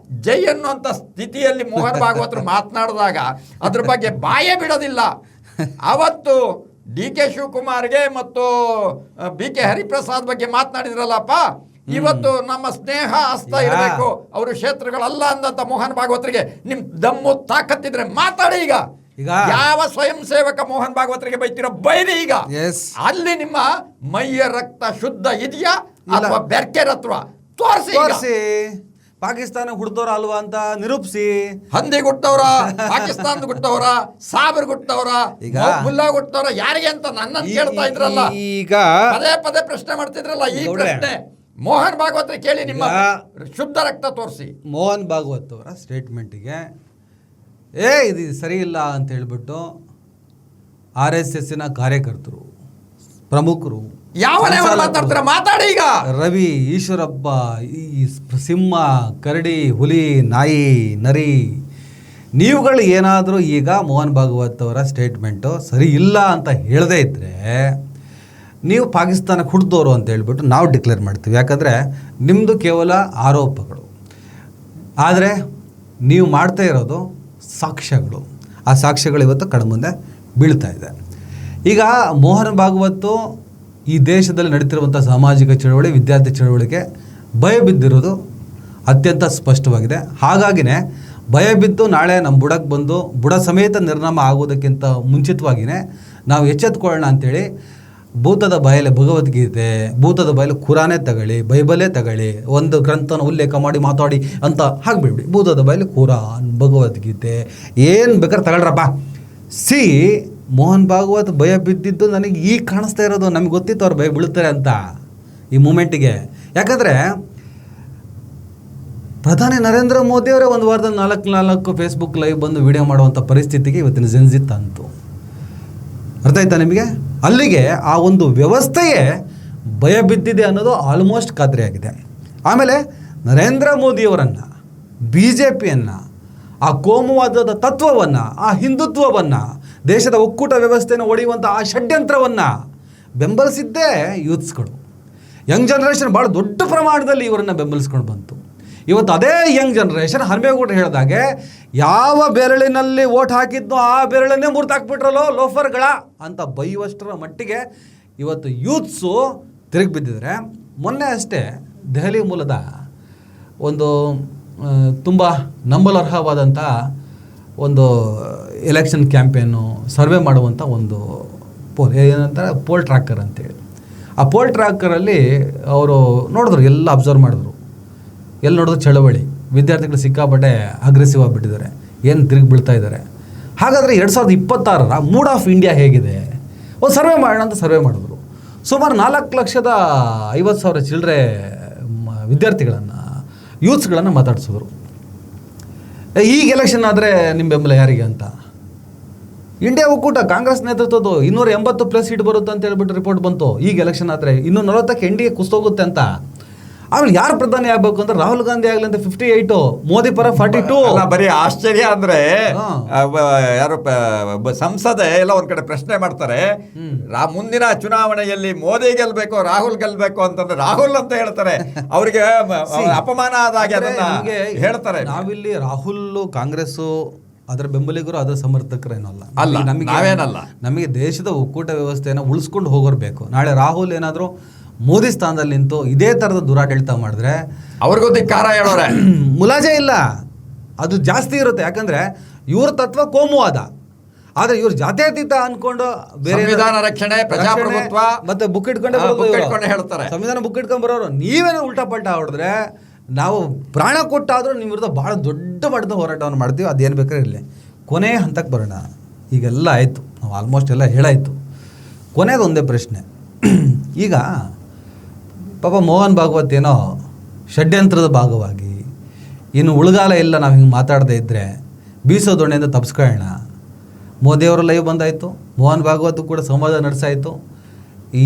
ಜೈ ಅನ್ನುವಂಥ ಸ್ಥಿತಿಯಲ್ಲಿ ಮೋಹನ್ ಭಾಗವತರು ಮಾತನಾಡಿದಾಗ ಅದ್ರ ಬಗ್ಗೆ ಬಾಯೇ ಬಿಡೋದಿಲ್ಲ. ಅವತ್ತು DK ಶಿವಕುಮಾರ್ಗೆ ಮತ್ತು BK ಹರಿಪ್ರಸಾದ್ ಬಗ್ಗೆ ಮಾತನಾಡಿದ್ರಲ್ಲಪ್ಪ, ಇವತ್ತು ನಮ್ಮ ಸ್ನೇಹ ಹಸ್ತ ಇರಬೇಕು, ಅವರು ಕ್ಷೇತ್ರಗಳಲ್ಲ ಅಂದಂತ ಮೋಹನ್ ಭಾಗವತರಿಗೆ ನಿಮ್ ದಮ್ಮು ತಾಕತ್ತಿದ್ರೆ ಮಾತಾಡಿ. ಈಗ ಯಾವ ಸ್ವಯಂ ಸೇವಕ ಮೋಹನ್ ಭಾಗವತರಿಗೆ ಬೈತಿರೋ ಬೈರಿ. ಈಗ ಅಲ್ಲಿ ನಿಮ್ಮ ಮೈಯ ರಕ್ತ ಶುದ್ಧ ಇದೆಯಾ ಅಥವಾ ಬೆರ್ಕೆ ರತ್ವ ತೋರಿಸಿ. ಪಾಕಿಸ್ತಾನ ಹುಡ್ದವ್ರ ಅಲ್ವಾ ಅಂತ ನಿರೂಪಿಸಿ. ಹಂದಿ ಗುಟ್ಟವ್ರ, ಪಾಕಿಸ್ತಾನದ ಗುಟ್ಟವ್ರ, ಸಾಬರ್ ಗುಟ್ಟವ್ರ, ಮುಲ್ಲಾ ಗುಟ್ಟವ್ರ, ಯಾರಿಗೆ ಅಂತ ನನ್ನ ಕೇಳ್ತಾ ಇದ್ರಲ್ಲ, ಈಗ ಪದೇ ಪ್ರಶ್ನೆ ಮಾಡ್ತಿದ್ರಲ್ಲ. ಈ ಪ್ರಶ್ನೆ ಮೋಹನ್ ಭಾಗವತ್ ಕೇಳಿ, ನಿಮ್ಮ ಶುದ್ಧ ರಕ್ತ ತೋರಿಸಿ. ಮೋಹನ್ ಭಾಗವತ್ ಅವರ ಸ್ಟೇಟ್ಮೆಂಟಿಗೆ ಇದು ಸರಿ ಇಲ್ಲ ಅಂತ ಹೇಳ್ಬಿಟ್ಟು RSSನ ಕಾರ್ಯಕರ್ತರು, ಪ್ರಮುಖರು, ಮಾತಾಡಿ. ಈಗ ರವಿ, ಈಶ್ವರಪ್ಪ, ಈ ಸಿಂಹ, ಕರಡಿ, ಹುಲಿ, ನಾಯಿ, ನರಿ, ನೀವುಗಳು ಏನಾದರೂ ಈಗ ಮೋಹನ್ ಭಾಗವತ್ ಅವರ ಸ್ಟೇಟ್ಮೆಂಟು ಸರಿ ಇಲ್ಲ ಅಂತ ಹೇಳದೇ ಇದ್ದರೆ ನೀವು ಪಾಕಿಸ್ತಾನಕ್ಕೆ ಹುಡ್ದೋರು ಅಂತ ಹೇಳ್ಬಿಟ್ಟು ನಾವು ಡಿಕ್ಲೇರ್ ಮಾಡ್ತೀವಿ. ಯಾಕಂದರೆ ನಿಮ್ಮದು ಕೇವಲ ಆರೋಪಗಳು, ಆದರೆ ನೀವು ಮಾಡ್ತಾ ಇರೋದು ಸಾಕ್ಷ್ಯಗಳು. ಆ ಸಾಕ್ಷ್ಯಗಳು ಇವತ್ತು ಕಣ್ಮುಂದೆ ಬೀಳ್ತಾ ಇದೆ. ಈಗ ಮೋಹನ್ ಭಾಗವತ್ ಈ ದೇಶದಲ್ಲಿ ನಡೀತಿರುವಂಥ ಸಾಮಾಜಿಕ ಚಳವಳಿ, ವಿದ್ಯಾರ್ಥಿ ಚಳವಳಿಗೆ ಭಯ ಬಿದ್ದಿರೋದು ಅತ್ಯಂತ ಸ್ಪಷ್ಟವಾಗಿದೆ. ಹಾಗಾಗಿನೇ ಭಯ ಬಿದ್ದು ನಾಳೆ ನಮ್ಮ ಬುಡಕ್ಕೆ ಬಂದು ಬುಡ ಸಮೇತ ನಿರ್ನಾಮ ಆಗೋದಕ್ಕಿಂತ ಮುಂಚಿತವಾಗಿಯೇ ನಾವು ಎಚ್ಚೆತ್ಕೊಳ್ಳೋಣ ಅಂಥೇಳಿ ಭೂತದ ಬಾಯಲ್ಲಿ ಭಗವದ್ಗೀತೆ, ಭೂತದ ಬಾಯಲ್ಲಿ ಕುರಾನೇ ತಗೊಳ್ಳಿ, ಬೈಬಲೇ ತಗೊಳ್ಳಿ, ಒಂದು ಗ್ರಂಥನ ಉಲ್ಲೇಖ ಮಾಡಿ ಮಾತಾಡಿ ಅಂತ ಹಾಕ್ಬಿಡ್ಬಿಡಿ. ಭೂತದ ಬಾಯಲ್ಲಿ ಕುರಾನ್, ಭಗವದ್ಗೀತೆ ಏನು ಬೇಕಾದ್ರೆ ತಗೊಳ್ರಪ್ಪ. ಮೋಹನ್ ಭಾಗವತ್ ಭಯ ಬಿದ್ದಿದ್ದು ನನಗೆ ಈಗ ಕಾಣಿಸ್ತಾ ಇರೋದು. ನಮ್ಗೆ ಗೊತ್ತಿತ್ತು ಅವ್ರು ಭಯ ಬೀಳ್ತಾರೆ ಅಂತ ಈ ಮೂಮೆಂಟಿಗೆ. ಯಾಕಂದರೆ ಪ್ರಧಾನಿ ನರೇಂದ್ರ ಮೋದಿಯವರೇ ಒಂದು ವಾರದಲ್ಲಿ 4 ಫೇಸ್ಬುಕ್ ಲೈವ್ ಬಂದು ವಿಡಿಯೋ ಮಾಡುವಂಥ ಪರಿಸ್ಥಿತಿಗೆ ಇವತ್ತಿನ ಜೆನ್ಜಿ ತಂತು. ಅರ್ಥ ಆಯ್ತಾ ನಿಮಗೆ? ಅಲ್ಲಿಗೆ ಆ ಒಂದು ವ್ಯವಸ್ಥೆಯೇ ಭಯ ಬಿದ್ದಿದೆ ಅನ್ನೋದು ಆಲ್ಮೋಸ್ಟ್ ಖಾತ್ರಿಯಾಗಿದೆ. ಆಮೇಲೆ ನರೇಂದ್ರ ಮೋದಿಯವರನ್ನು, BJPಯನ್ನು, ಆ ಕೋಮುವಾದದ ತತ್ವವನ್ನು, ಆ ಹಿಂದುತ್ವವನ್ನು, ದೇಶದ ಒಕ್ಕೂಟ ವ್ಯವಸ್ಥೆಯನ್ನು ಒಡೆಯುವಂಥ ಆ ಷಡ್ಯಂತ್ರವನ್ನು ಬೆಂಬಲಿಸಿದ್ದೇ ಯೂತ್ಸ್ಗಳು. ಯಂಗ್ ಜನ್ರೇಷನ್ ಭಾಳ ದೊಡ್ಡ ಪ್ರಮಾಣದಲ್ಲಿ ಇವರನ್ನು ಬೆಂಬಲಿಸ್ಕೊಂಡು ಬಂತು. ಇವತ್ತು ಅದೇ ಯಂಗ್ ಜನ್ರೇಷನ್ ಹನುಮೇಗೌಡರು ಹೇಳಿದಾಗೆ ಯಾವ ಬೆರಳಿನಲ್ಲಿ ಓಟ್ ಹಾಕಿದ್ನೋ ಆ ಬೆರಳನ್ನೇ ಮುರಿದಾಕ್ಬಿಟ್ರಲ್ಲೋ ಲೋಫರ್ಗಳ ಅಂತ ಬೈಯುವಷ್ಟರ ಮಟ್ಟಿಗೆ ಇವತ್ತು ಯೂತ್ಸು ತಿರುಗಿ ಬಿದ್ದಿದ್ದಾರೆ. ಮೊನ್ನೆ ಅಷ್ಟೇ ದೆಹಲಿ ಮೂಲದ ಒಂದು ತುಂಬ ನಂಬಲರ್ಹವಾದಂಥ ಒಂದು ಎಲೆಕ್ಷನ್ ಕ್ಯಾಂಪೇನು ಸರ್ವೆ ಮಾಡುವಂಥ ಒಂದು ಏನಂತಾರೆ ಪೋಲ್ ಟ್ರ್ಯಾಕರ್ ಅಂತೇಳಿ, ಆ ಪೋಲ್ ಟ್ರ್ಯಾಕರಲ್ಲಿ ಅವರು ನೋಡಿದ್ರು, ಎಲ್ಲ ಅಬ್ಸರ್ವ್ ಮಾಡಿದ್ರು. ಎಲ್ಲಿ ನೋಡಿದ್ರು ಚಳವಳಿ, ವಿದ್ಯಾರ್ಥಿಗಳು ಸಿಕ್ಕಾಪಟ್ಟೆ ಅಗ್ರೆಸಿವ್ ಆಗಿಬಿಟ್ಟಿದ್ದಾರೆ, ಏನು ತಿರುಗಿ ಬೀಳ್ತಾ ಇದ್ದಾರೆ. ಹಾಗಾದರೆ 2026ರ ಮೂಡ್ ಆಫ್ ಇಂಡಿಯಾ ಹೇಗಿದೆ ಒಂದು ಸರ್ವೆ ಮಾಡೋಣ ಅಂತ ಸರ್ವೆ ಮಾಡಿದ್ರು. ಸುಮಾರು 4,50,000 ಚಿಲ್ಲರೆ ವಿದ್ಯಾರ್ಥಿಗಳನ್ನು, ಯೂತ್ಸ್ಗಳನ್ನು ಮಾತಾಡಿಸಿದ್ರು. ಈಗ ಎಲೆಕ್ಷನ್ ಆದರೆ ನಿಮ್ಮ ಬೆಂಬಲ ಯಾರಿಗೆ ಅಂತ. ಇಂಡಿಯಾ ಒಕ್ಕೂಟ ಕಾಂಗ್ರೆಸ್ ನೇತೃತ್ವದ್ದು 280+ ಸೀಟ್ ಬರುತ್ತೆ ಅಂತ ಹೇಳ್ಬಿಟ್ಟು ರಿಪೋರ್ಟ್ ಬಂತು. ಈಗ ಎಲೆಕ್ಷನ್ ಆದರೆ 240ಕ್ಕೆ NDA ಕುಸ್ತೋಗುತ್ತೆ ಅಂತ. ಆಮೇಲೆ ಯಾರು ಪ್ರಧಾನಿ ಆಗ್ಬೇಕು ಅಂತ ರಾಹುಲ್ ಗಾಂಧಿ ಆಗ್ಲಿ ಅಂತ 58, ಮೋದಿ ಪರ 42. ಅಲ್ಲ, ಬರೀ ಆಶ್ಚರ್ಯ ಅಂದ್ರೆ ಹಾ. ಯಾರು ಸಂಸದೆ ಎಲ್ಲ ಒಂದ್ ಕಡೆ ಪ್ರಶ್ನೆ ಮಾಡ್ತಾರೆ, ಮುಂದಿನ ಚುನಾವಣೆಯಲ್ಲಿ ಮೋದಿ ಗೆಲ್ಬೇಕು ರಾಹುಲ್ ಗೆಲ್ಬೇಕು ಅಂತಂದ್ರೆ ರಾಹುಲ್ ಅಂತ ಹೇಳ್ತಾರೆ. ಅವರಿಗೆ ಅಪಮಾನ ಆದಾಗೆ ಅದನ್ನ ನಮ್ಗೆ ಹೇಳ್ತಾರೆ. ನಾವಿಲ್ಲಿ ರಾಹುಲ್ ಕಾಂಗ್ರೆಸ್ ಅದರ ಬೆಂಬಲಿಗರು ಅದರ ಸಮರ್ಥಕರೇನಲ್ಲ. ಅಲ್ಲ, ನಾವೇನಲ್ಲ. ನಮಗೆ ದೇಶದ ಒಕ್ಕೂಟ ವ್ಯವಸ್ಥೆಯನ್ನು ಉಳಿಸ್ಕೊಂಡು ಹೋಗೋರು ಬೇಕು. ನಾಳೆ ರಾಹುಲ್ ಏನಾದರೂ ಮೋದಿ ಸ್ಥಾನದಲ್ಲಿ ನಿಂತು ಇದೇ ಥರದ ದುರಾಡಳಿತ ಮಾಡಿದ್ರೆ ಅವ್ರಿಗೂ ಧಿಕ್ಕಾರ ಹೇಳೋರೆ, ಮುಲಾಜೆ ಇಲ್ಲ, ಅದು ಜಾಸ್ತಿ ಇರುತ್ತೆ. ಯಾಕಂದ್ರೆ ಇವ್ರ ತತ್ವ ಕೋಮುವಾದ, ಆದ್ರೆ ಇವ್ರು ಜಾತ್ಯತೀತ ಅನ್ಕೊಂಡು ಬೇರೆ ಸಂವಿಧಾನ ರಕ್ಷಣೆ, ಪ್ರಜಾಪ್ರಭುತ್ವ ಮತ್ತೆ ಬುಕ್ ಇಟ್ಕೊಂಡೆ ಹೇಳ್ತಾರೆ. ಸಂವಿಧಾನ ಬುಕ್ ಇಟ್ಕೊಂಡ್ ಬರೋರು ನೀವೇನೋ ಉಲ್ಟಾ ಪಲ್ಟಾ ಹೊಡೆದ್ರೆ ನಾವು ಪ್ರಾಣ ಕೊಟ್ಟಾದ್ರೂ ನಿಮ್ಮ ವಿರುದ್ಧ ಭಾಳ ದೊಡ್ಡ ಮಟ್ಟದ ಹೋರಾಟವನ್ನು ಮಾಡ್ತೀವಿ. ಅದೇನು ಬೇಕಾದ್ರೆ ಇರಲಿ. ಕೊನೆ ಹಂತಕ್ಕೆ ಬರೋಣ. ಈಗೆಲ್ಲ ಆಯಿತು, ನಾವು ಆಲ್ಮೋಸ್ಟ್ ಎಲ್ಲ ಹೇಳಾಯಿತು. ಕೊನೆಯದು ಒಂದೇ ಪ್ರಶ್ನೆ. ಈಗ ಪಾಪ ಮೋಹನ್ ಭಾಗವತ್ ಏನೋ ಷಡ್ಯಂತ್ರದ ಭಾಗವಾಗಿ ಇನ್ನು ಉಳುಗಾಲ ಇಲ್ಲ, ನಾವು ಹಿಂಗೆ ಮಾತಾಡದೇ ಇದ್ದರೆ ಬೀಸೋ ದೊಣ್ಣೆಯಿಂದ ತಪ್ಪಿಸ್ಕೊಳ್ಳೋಣ. ಮೋದಿಯವರು ಲೈವ್ ಬಂದಾಯಿತು, ಮೋಹನ್ ಭಾಗವತ್ ಕೂಡ ಸಂವಾದ ನಡೆಸಾಯಿತು.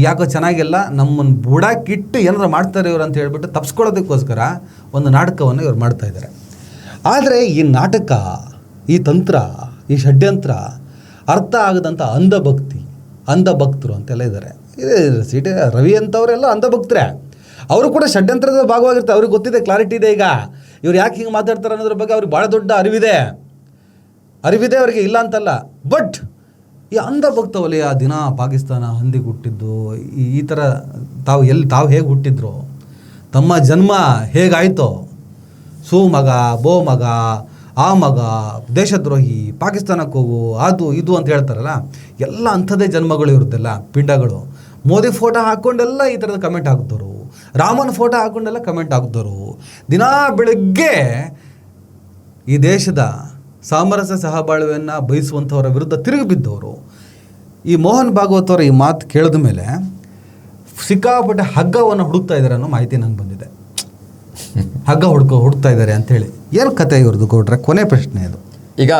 ಯಾಕೋ ಚೆನ್ನಾಗಿಲ್ಲ, ನಮ್ಮನ್ನು ಬುಡಕ್ಕಿಟ್ಟು ಏನಾದ್ರು ಮಾಡ್ತಾರೆ ಇವರು ಅಂತ ಹೇಳ್ಬಿಟ್ಟು ತಪ್ಪಿಸ್ಕೊಳ್ಳೋದಕ್ಕೋಸ್ಕರ ಒಂದು ನಾಟಕವನ್ನು ಇವ್ರು ಮಾಡ್ತಾಯಿದ್ದಾರೆ. ಆದರೆ ಈ ನಾಟಕ, ಈ ತಂತ್ರ, ಈ ಷಡ್ಯಂತ್ರ ಅರ್ಥ ಆಗದಂಥ ಅಂಧಭಕ್ತರು ಅಂತೆಲ್ಲ ಇದ್ದಾರೆ. ಸಿಟಿ ರವಿ ಅಂತವರೆಲ್ಲ ಅಂಧಭಕ್ತರೇ. ಅವರು ಕೂಡ ಷಡ್ಯಂತ್ರದ ಭಾಗವಾಗಿರ್ತಾರೆ. ಅವ್ರಿಗೆ ಗೊತ್ತಿದೆ, ಕ್ಲಾರಿಟಿ ಇದೆ. ಈಗ ಇವ್ರು ಯಾಕೆ ಹಿಂಗೆ ಮಾತಾಡ್ತಾರೆ ಅನ್ನೋದ್ರ ಬಗ್ಗೆ ಅವ್ರಿಗೆ ಭಾಳ ದೊಡ್ಡ ಅರಿವಿದೆ ಅವರಿಗೆ, ಇಲ್ಲ ಅಂತಲ್ಲ. ಬಟ್ ಈ ಅಂಧಭಕ್ತ ವಲಯ ದಿನ ಪಾಕಿಸ್ತಾನ ಹಂದಿಗೆ ಹುಟ್ಟಿದ್ದು, ಈ ಥರ ತಾವು ಹೇಗೆ ಹುಟ್ಟಿದ್ರು, ತಮ್ಮ ಜನ್ಮ ಹೇಗಾಯಿತೋ, ಮಗ ಬೋ ಮಗ ಆ ಮಗ ದೇಶದ್ರೋಹಿ, ಪಾಕಿಸ್ತಾನಕ್ಕೆ ಹೋಗು, ಅದು ಇದು ಅಂತ ಹೇಳ್ತಾರಲ್ಲ, ಎಲ್ಲ ಅಂಥದ್ದೇ ಜನ್ಮಗಳು ಇರುತ್ತಲ್ಲ, ಪಿಂಡಗಳು. ಮೋದಿ ಫೋಟೋ ಹಾಕ್ಕೊಂಡೆಲ್ಲ ಈ ಥರದ ಕಮೆಂಟ್ ಹಾಕ್ತರು, ರಾಮನ ಫೋಟೋ ಹಾಕ್ಕೊಂಡೆಲ್ಲ ಕಮೆಂಟ್ ಹಾಕ್ತರು. ದಿನಾ ಬೆಳಗ್ಗೆ ಈ ದೇಶದ ಸಾಮರಸ್ಯ ಸಹಬಾಳ್ವೆಯನ್ನು ಬಯಸುವಂಥವರ ವಿರುದ್ಧ ತಿರುಗಿ ಬಿದ್ದವರು. ಈ ಮೋಹನ್ ಭಾಗವತ್ ಅವರ ಈ ಮಾತು ಕೇಳಿದ ಮೇಲೆ ಸಿಕ್ಕಾಪಟ್ಟೆ ಹಗ್ಗವನ್ನು ಹುಡುಕ್ತಾ ಇದ್ದಾರೆ ಅನ್ನೋ ಮಾಹಿತಿ ನಂಗೆ ಬಂದಿದೆ. ಹಗ್ಗ ಹುಡುಕ್ತಾ ಇದ್ದಾರೆ ಅಂಥೇಳಿ. ಏನು ಕತೆ ಇವ್ರದ್ದು ಕೊಟ್ರೆ? ಕೊನೆ ಪ್ರಶ್ನೆ ಅದು. ಈಗ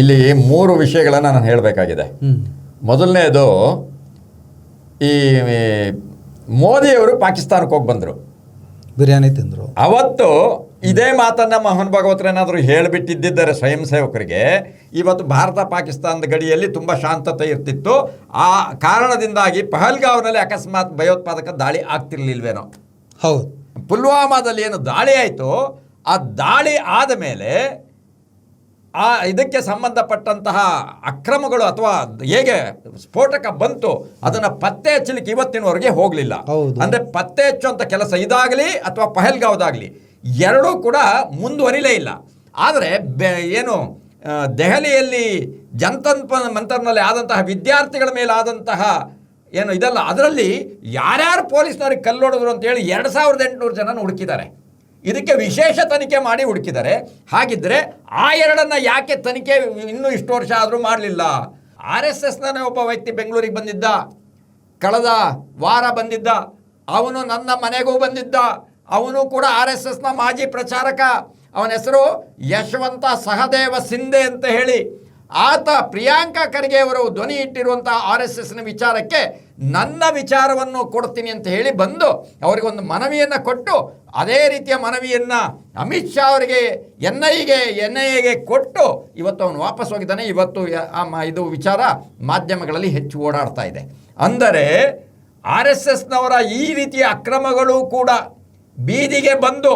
ಇಲ್ಲಿ 3 ವಿಷಯಗಳನ್ನು ನಾನು ಹೇಳಬೇಕಾಗಿದೆ. ಮೊದಲನೇದು, ಈ ಮೋದಿಯವರು ಪಾಕಿಸ್ತಾನಕ್ಕೆ ಹೋಗಿ ಬಂದರು, ಬಿರಿಯಾನಿ ತಿಂದರು. ಅವತ್ತು ಇದೇ ಮಾತನ್ನು ಮೋಹನ್ ಭಾಗವತರೇನಾದರೂ ಹೇಳಿಬಿಟ್ಟಿದ್ದರೆ ಸ್ವಯಂ ಸೇವಕರಿಗೆ, ಇವತ್ತು ಭಾರತ ಪಾಕಿಸ್ತಾನದ ಗಡಿಯಲ್ಲಿ ತುಂಬ ಶಾಂತತೆ ಇರ್ತಿತ್ತು. ಆ ಕಾರಣದಿಂದಾಗಿ ಪಹಲ್ಗಾವ್ನಲ್ಲಿ ಅಕಸ್ಮಾತ್ ಭಯೋತ್ಪಾದಕ ದಾಳಿ ಆಗ್ತಿರ್ಲಿಲ್ವೇನೋ. ಹೌದು, ಪುಲ್ವಾಮಾದಲ್ಲಿ ಏನು ದಾಳಿ ಆಯಿತು, ಆ ದಾಳಿ ಆದ ಮೇಲೆ ಇದಕ್ಕೆ ಸಂಬಂಧಪಟ್ಟಂತಹ ಅಕ್ರಮಗಳು ಅಥವಾ ಹೇಗೆ ಸ್ಫೋಟಕ ಬಂತು ಅದನ್ನು ಪತ್ತೆ ಹಚ್ಚಲಿಕ್ಕೆ ಇವತ್ತಿನವರೆಗೆ ಹೋಗಲಿಲ್ಲ. ಅಂದರೆ ಪತ್ತೆ ಹಚ್ಚುವಂಥ ಕೆಲಸ ಇದಾಗಲಿ ಅಥವಾ ಪಹಲ್ಗಾವ್ದಾಗಲಿ ಎರಡೂ ಕೂಡ ಮುಂದುವರಿಲೇ ಇಲ್ಲ. ಆದರೆ ಏನು ದೆಹಲಿಯಲ್ಲಿ ಮಂತರ್ನಲ್ಲಿ ಆದಂತಹ ವಿದ್ಯಾರ್ಥಿಗಳ ಮೇಲೆ ಆದಂತಹ ಏನು ಇದಲ್ಲ, ಅದರಲ್ಲಿ ಯಾರ್ಯಾರು ಪೊಲೀಸ್ನವ್ರಿಗೆ ಕಲ್ಲೊಡೆದ್ರು ಅಂತೇಳಿ 2800 ಜನ ಹುಡುಕಿದ್ದಾರೆ. ಇದಕ್ಕೆ ವಿಶೇಷ ತನಿಖೆ ಮಾಡಿ ಹುಡುಕಿದ್ದಾರೆ. ಹಾಗಿದ್ದರೆ ಆ ಎರಡನ್ನು ಯಾಕೆ ತನಿಖೆ ಇನ್ನೂ ಇಷ್ಟು ವರ್ಷ ಆದರೂ ಮಾಡಲಿಲ್ಲ? RSSನ ಒಬ್ಬ ವ್ಯಕ್ತಿ ಬೆಂಗಳೂರಿಗೆ ಬಂದಿದ್ದ, ಕಳೆದ ವಾರ ಬಂದಿದ್ದ. ಅವನು ನನ್ನ ಮನೆಗೂ ಬಂದಿದ್ದ. ಅವನು ಕೂಡ RSSನ ಮಾಜಿ ಪ್ರಚಾರಕ. ಅವನ ಹೆಸರು ಯಶವಂತ ಸಹದೇವ ಸಿಂಧೆ ಅಂತ ಹೇಳಿ. ಆತ ಪ್ರಿಯಾಂಕಾ ಖರ್ಗೆ ಅವರು ಧ್ವನಿ ಇಟ್ಟಿರುವಂಥ RSSನ ವಿಚಾರಕ್ಕೆ ನನ್ನ ವಿಚಾರವನ್ನು ಕೊಡ್ತೀನಿ ಅಂತ ಹೇಳಿ ಬಂದು ಅವರಿಗೊಂದು ಮನವಿಯನ್ನು ಕೊಟ್ಟು, ಅದೇ ರೀತಿಯ ಮನವಿಯನ್ನು ಅಮಿತ್ ಶಾ ಅವರಿಗೆ NIAಗೆ ಕೊಟ್ಟು ಇವತ್ತು ಅವನು ವಾಪಸ್ ಹೋಗಿದ್ದಾನೆ. ಇವತ್ತು ಇದು ವಿಚಾರ ಮಾಧ್ಯಮಗಳಲ್ಲಿ ಹೆಚ್ಚು ಓಡಾಡ್ತಾ ಇದೆ. ಅಂದರೆ RSSನವರ ಈ ರೀತಿಯ ಅಕ್ರಮಗಳು ಕೂಡ ಬೀದಿಗೆ ಬಂದು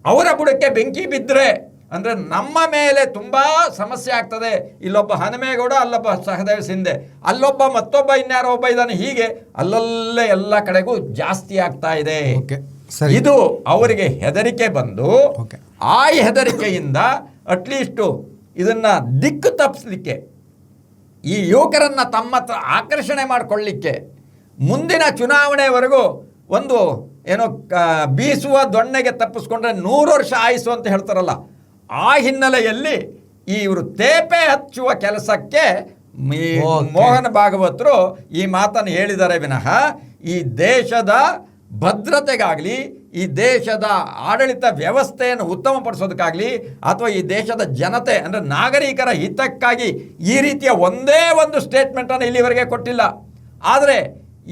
ಅವರ ಬುಡಕ್ಕೆ ಬೆಂಕಿ ಬಿದ್ದರೆ ಅಂದರೆ ನಮ್ಮ ಮೇಲೆ ತುಂಬ ಸಮಸ್ಯೆ ಆಗ್ತದೆ. ಇಲ್ಲೊಬ್ಬ ಹನುಮೇಗೌಡ, ಅಲ್ಲೊಬ್ಬ ಸಹದೇವ ಸಿಂಧೆ, ಅಲ್ಲೊಬ್ಬ ಮತ್ತೊಬ್ಬ ಇನ್ಯಾರೋ ಒಬ್ಬ ಇದ್ದಾನೆ. ಹೀಗೆ ಅಲ್ಲಲ್ಲೇ ಎಲ್ಲ ಕಡೆಗೂ ಜಾಸ್ತಿ ಆಗ್ತಾ ಇದೆ. ಇದು ಅವರಿಗೆ ಹೆದರಿಕೆ ಬಂದು, ಆ ಹೆದರಿಕೆಯಿಂದ ಅಟ್ಲೀಸ್ಟು ಇದನ್ನು ದಿಕ್ಕು ತಪ್ಪಿಸಲಿಕ್ಕೆ, ಈ ಯುವಕರನ್ನು ತಮ್ಮ ಹತ್ರ ಆಕರ್ಷಣೆ ಮಾಡಿಕೊಳ್ಳಲಿಕ್ಕೆ ಮುಂದಿನ ಚುನಾವಣೆವರೆಗೂ ಒಂದು ಏನೋ ಬೀಸುವ ದೊಣ್ಣೆಗೆ ತಪ್ಪಿಸ್ಕೊಂಡ್ರೆ 100 ವರ್ಷ ಆಯಿಸು ಅಂತ ಹೇಳ್ತಾರಲ್ಲ, ಆ ಹಿನ್ನೆಲೆಯಲ್ಲಿ ಇವರು ತೇಪೆ ಹಚ್ಚುವ ಕೆಲಸಕ್ಕೆ ಮೋಹನ್ ಭಾಗವತರು ಈ ಮಾತನ್ನು ಹೇಳಿದ್ದಾರೆ ವಿನಃ ಈ ದೇಶದ ಭದ್ರತೆಗಾಗಲಿ, ಈ ದೇಶದ ಆಡಳಿತ ವ್ಯವಸ್ಥೆಯನ್ನು ಉತ್ತಮಪಡಿಸೋದಕ್ಕಾಗಲಿ ಅಥವಾ ಈ ದೇಶದ ಜನತೆ ಅಂದರೆ ನಾಗರಿಕರ ಹಿತಕ್ಕಾಗಿ ಈ ರೀತಿಯ ಒಂದೇ ಒಂದು ಸ್ಟೇಟ್ಮೆಂಟನ್ನು ಇಲ್ಲಿವರೆಗೆ ಕೊಟ್ಟಿಲ್ಲ. ಆದರೆ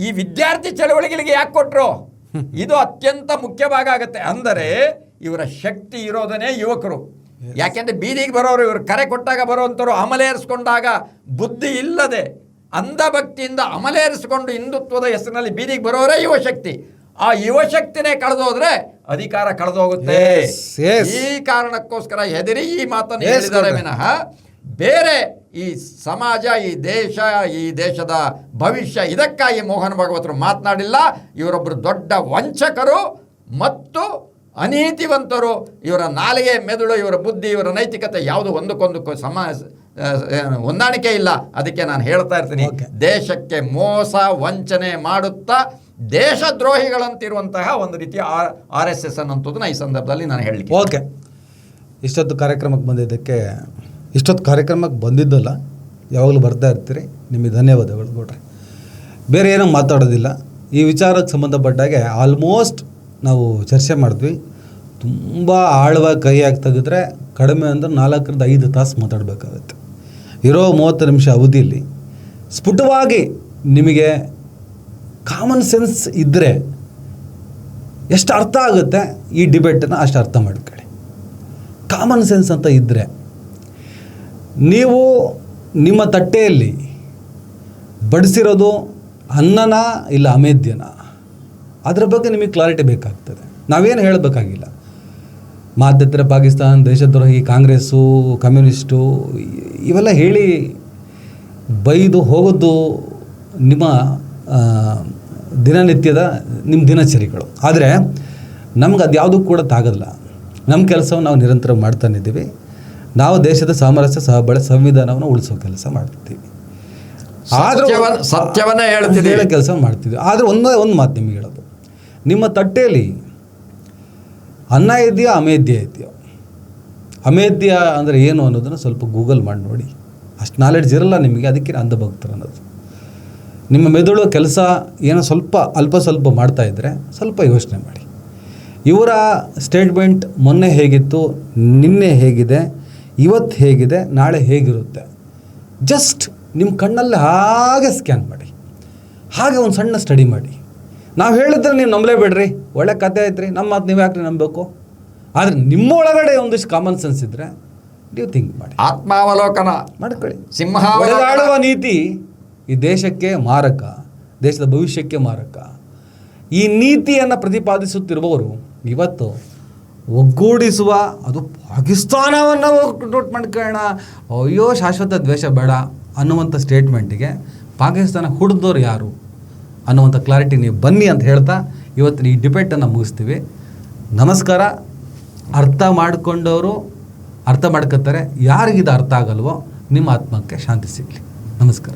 ಈ ವಿದ್ಯಾರ್ಥಿ ಚಳವಳಿಗಳಿಗೆ ಯಾಕೆ ಕೊಟ್ಟರು? ಇದು ಅತ್ಯಂತ ಮುಖ್ಯವಾಗತ್ತೆ. ಅಂದರೆ ಇವರ ಶಕ್ತಿ ಇರೋದನ್ನೇ ಯುವಕರು. ಯಾಕೆಂದ್ರೆ ಬೀದಿಗೆ ಬರೋರು, ಇವರು ಕರೆ ಕೊಟ್ಟಾಗ ಬರುವಂಥವ್ರು ಅಮಲೇರಿಸ್ಕೊಂಡಾಗ ಬುದ್ಧಿ ಇಲ್ಲದೆ ಅಂಧಭಕ್ತಿಯಿಂದ ಅಮಲೇರಿಸಿಕೊಂಡು ಹಿಂದುತ್ವದ ಹೆಸರಿನಲ್ಲಿ ಬೀದಿಗೆ ಬರೋರೇ ಯುವಶಕ್ತಿ. ಆ ಯುವಶಕ್ತಿನೇ ಕಳೆದೋದ್ರೆ ಅಧಿಕಾರ ಕಳೆದೋಗುತ್ತೆ. ಈ ಕಾರಣಕ್ಕೋಸ್ಕರ ಹೆದರಿ ಈ ಮಾತನ್ನು ಹೇಳಿದರೆ ವಿನಃ ಬೇರೆ ಈ ಸಮಾಜ, ಈ ದೇಶ, ಈ ದೇಶದ ಭವಿಷ್ಯ ಇದಕ್ಕಾಗಿ ಮೋಹನ್ ಭಾಗವತರು ಮಾತನಾಡಿಲ್ಲ. ಇವರೊಬ್ಬರು ದೊಡ್ಡ ವಂಚಕರು ಮತ್ತು ಅನೀತಿವಂತರು. ಇವರ ನಾಲಿಗೆ, ಮೆದುಳು, ಇವರ ಬುದ್ಧಿ, ಇವರ ನೈತಿಕತೆ ಯಾವುದು ಒಂದಕ್ಕೊಂದಕ್ಕೂ ಹೊಂದಾಣಿಕೆ ಇಲ್ಲ. ಅದಕ್ಕೆ ನಾನು ಹೇಳ್ತಾ ಇರ್ತೀನಿ, ದೇಶಕ್ಕೆ ಮೋಸ ವಂಚನೆ ಮಾಡುತ್ತಾ ದೇಶದ್ರೋಹಿಗಳಂತಿರುವಂತಹ ಒಂದು ರೀತಿಯ RSS ಅನ್ನೋದನ್ನ ಈ ಸಂದರ್ಭದಲ್ಲಿ ನಾನು ಹೇಳಲಿಕ್ಕೆ. ಓಕೆ, ಇಷ್ಟೊತ್ತು ಕಾರ್ಯಕ್ರಮಕ್ಕೆ ಬಂದಿದ್ದಲ್ಲ, ಯಾವಾಗಲೂ ಬರ್ತಾ ಇರ್ತೀರಿ. ನಿಮಗೆ ಧನ್ಯವಾದಗಳು ಗೌಡ್ರೆ. ಬೇರೆ ಏನೋ ಮಾತಾಡೋದಿಲ್ಲ. ಈ ವಿಚಾರಕ್ಕೆ ಸಂಬಂಧಪಟ್ಟಾಗೆ ಆಲ್ಮೋಸ್ಟ್ ನಾವು ಚರ್ಚೆ ಮಾಡಿದ್ವಿ. ತುಂಬ ಆಳವಾಗಿ ಕೈಯಾಗಿ ತೆಗೆದ್ರೆ ಕಡಿಮೆ ಅಂದರೆ 4ರಿಂದ 5 ತಾಸು ಮಾತಾಡಬೇಕಾಗುತ್ತೆ. ಇರೋ 30 ನಿಮಿಷ ಅವಧಿಯಲ್ಲಿ ಸ್ಫುಟವಾಗಿ ನಿಮಗೆ ಕಾಮನ್ ಸೆನ್ಸ್ ಇದ್ದರೆ ಎಷ್ಟು ಅರ್ಥ ಆಗುತ್ತೆ ಈ ಡಿಬೇಟನ್ನು ಅಷ್ಟು ಅರ್ಥ ಮಾಡ್ಕೊಳ್ಳಿ. ಕಾಮನ್ ಸೆನ್ಸ್ ಅಂತ ಇದ್ದರೆ ನೀವು ನಿಮ್ಮ ತಟ್ಟೆಯಲ್ಲಿ ಬಡಿಸಿರೋದು ಅನ್ನನ ಇಲ್ಲ ಅಮೇದ್ಯನ, ಅದರ ಬಗ್ಗೆ ನಿಮಗೆ ಕ್ಲಾರಿಟಿ ಬೇಕಾಗ್ತದೆ. ನಾವೇನು ಹೇಳಬೇಕಾಗಿಲ್ಲ. ಮಾಧ್ಯಂತರ ಪಾಕಿಸ್ತಾನ, ದೇಶದ್ರೋಹಿ, ಕಾಂಗ್ರೆಸ್ಸು, ಕಮ್ಯುನಿಸ್ಟು ಇವೆಲ್ಲ ಹೇಳಿ ಬೈದು ಹೋಗೋದು ನಿಮ್ಮ ದಿನನಿತ್ಯದ ನಿಮ್ಮ ದಿನಚರಿಗಳು. ಆದರೆ ನಮ್ಗೆ ಅದು ಯಾವುದೂ ಕೂಡ ತಾಗಲ್ಲ. ನಮ್ಮ ಕೆಲಸವನ್ನು ನಾವು ನಿರಂತರ ಮಾಡ್ತಾನಿದ್ದೀವಿ. ನಾವು ದೇಶದ ಸಾಮರಸ್ಯ, ಸಹಬಾಳ್ವೆ, ಸಂವಿಧಾನವನ್ನು ಉಳಿಸೋ ಕೆಲಸ ಮಾಡ್ತಿದ್ದೀವಿ. ಆದರೂ ಸತ್ಯವನ್ನೇ ಹೇಳೋ ಕೆಲಸ ಮಾಡ್ತಿದ್ವಿ. ಆದರೆ ಒಂದು ಮಾತು ನಿಮಗೆ ಹೇಳೋದು, ನಿಮ್ಮ ತಟ್ಟೆಯಲ್ಲಿ ಅನ್ನ ಇದೆಯಾ ಅಮೇಧ್ಯ ಇದೆಯೋ? ಅಮೇಧ್ಯ ಅಂದರೆ ಏನು ಅನ್ನೋದನ್ನು ಸ್ವಲ್ಪ ಗೂಗಲ್ ಮಾಡಿ ನೋಡಿ. ಅಷ್ಟು ನಾಲೆಡ್ಜ್ ಇರಲ್ಲ ನಿಮಗೆ, ಅದಕ್ಕೆ ಅಂಧಭಕ್ತರು ಅನ್ನೋದು. ನಿಮ್ಮ ಮೆದುಳು ಕೆಲಸ ಏನೋ ಅಲ್ಪ ಸ್ವಲ್ಪ ಮಾಡ್ತಾಯಿದ್ರೆ ಸ್ವಲ್ಪ ಯೋಚನೆ ಮಾಡಿ. ಇವರ ಸ್ಟೇಟ್ಮೆಂಟ್ ಮೊನ್ನೆ ಹೇಗಿತ್ತು, ನಿನ್ನೆ ಹೇಗಿದೆ, ಇವತ್ತು ಹೇಗಿದೆ, ನಾಳೆ ಹೇಗಿರುತ್ತೆ, ಜಸ್ಟ್ ನಿಮ್ಮ ಕಣ್ಣಲ್ಲಿ ಹಾಗೆ ಸ್ಕ್ಯಾನ್ ಮಾಡಿ, ಹಾಗೆ ಒಂದು ಸಣ್ಣ ಸ್ಟಡಿ ಮಾಡಿ. ನಾವು ಹೇಳಿದ್ರೆ ನೀವು ನಂಬಲೇಬೇಡ್ರಿ, ಒಳ್ಳೆ ಕತೆ ಐತ್ರಿ, ನಮ್ಮ ಮಾತು ನೀವು ಯಾಕೆ ನಂಬಬೇಕು? ಆದರೆ ನಿಮ್ಮ ಒಳಗಡೆ ಒಂದಿಷ್ಟು ಕಾಮನ್ ಸೆನ್ಸ್ ಇದ್ದರೆ ನೀವು ಥಿಂಕ್ ಮಾಡಿ, ಆತ್ಮಾವಲೋಕನ ಮಾಡ್ಕೊಳ್ಳಿ. ಸಿಂಹಾವಲೋಕನ ನೀತಿ ಈ ದೇಶಕ್ಕೆ ಮಾರಕ, ದೇಶದ ಭವಿಷ್ಯಕ್ಕೆ ಮಾರಕ. ಈ ನೀತಿಯನ್ನು ಪ್ರತಿಪಾದಿಸುತ್ತಿರುವವರು ಇವತ್ತು ಒಗ್ಗೂಡಿಸುವ, ಅದು ಪಾಕಿಸ್ತಾನವನ್ನು ನೋಟ್ ಮಾಡ್ಕೊಳ್ಳೋಣ, ಅಯ್ಯೋ ಶಾಶ್ವತ ದ್ವೇಷ ಬೇಡ ಅನ್ನುವಂಥ ಸ್ಟೇಟ್ಮೆಂಟಿಗೆ ಪಾಕಿಸ್ತಾನ ಹುಡ್ದವ್ರು ಯಾರು ಅನ್ನುವಂಥ ಕ್ಲಾರಿಟಿ ನೀವು ಬನ್ನಿ ಅಂತ ಹೇಳ್ತಾ ಇವತ್ತಿನ ಈ ಡಿಬೇಟನ್ನು ಮುಗಿಸ್ತೀವಿ. ನಮಸ್ಕಾರ. ಅರ್ಥ ಮಾಡಿಕೊಂಡವರು ಅರ್ಥ ಮಾಡ್ಕೊತಾರೆ, ಯಾರಿಗಿದು ಅರ್ಥ ಆಗಲ್ವೋ ನಿಮ್ಮ ಆತ್ಮಕ್ಕೆ ಶಾಂತಿ ಸಿಗಲಿ. ನಮಸ್ಕಾರ.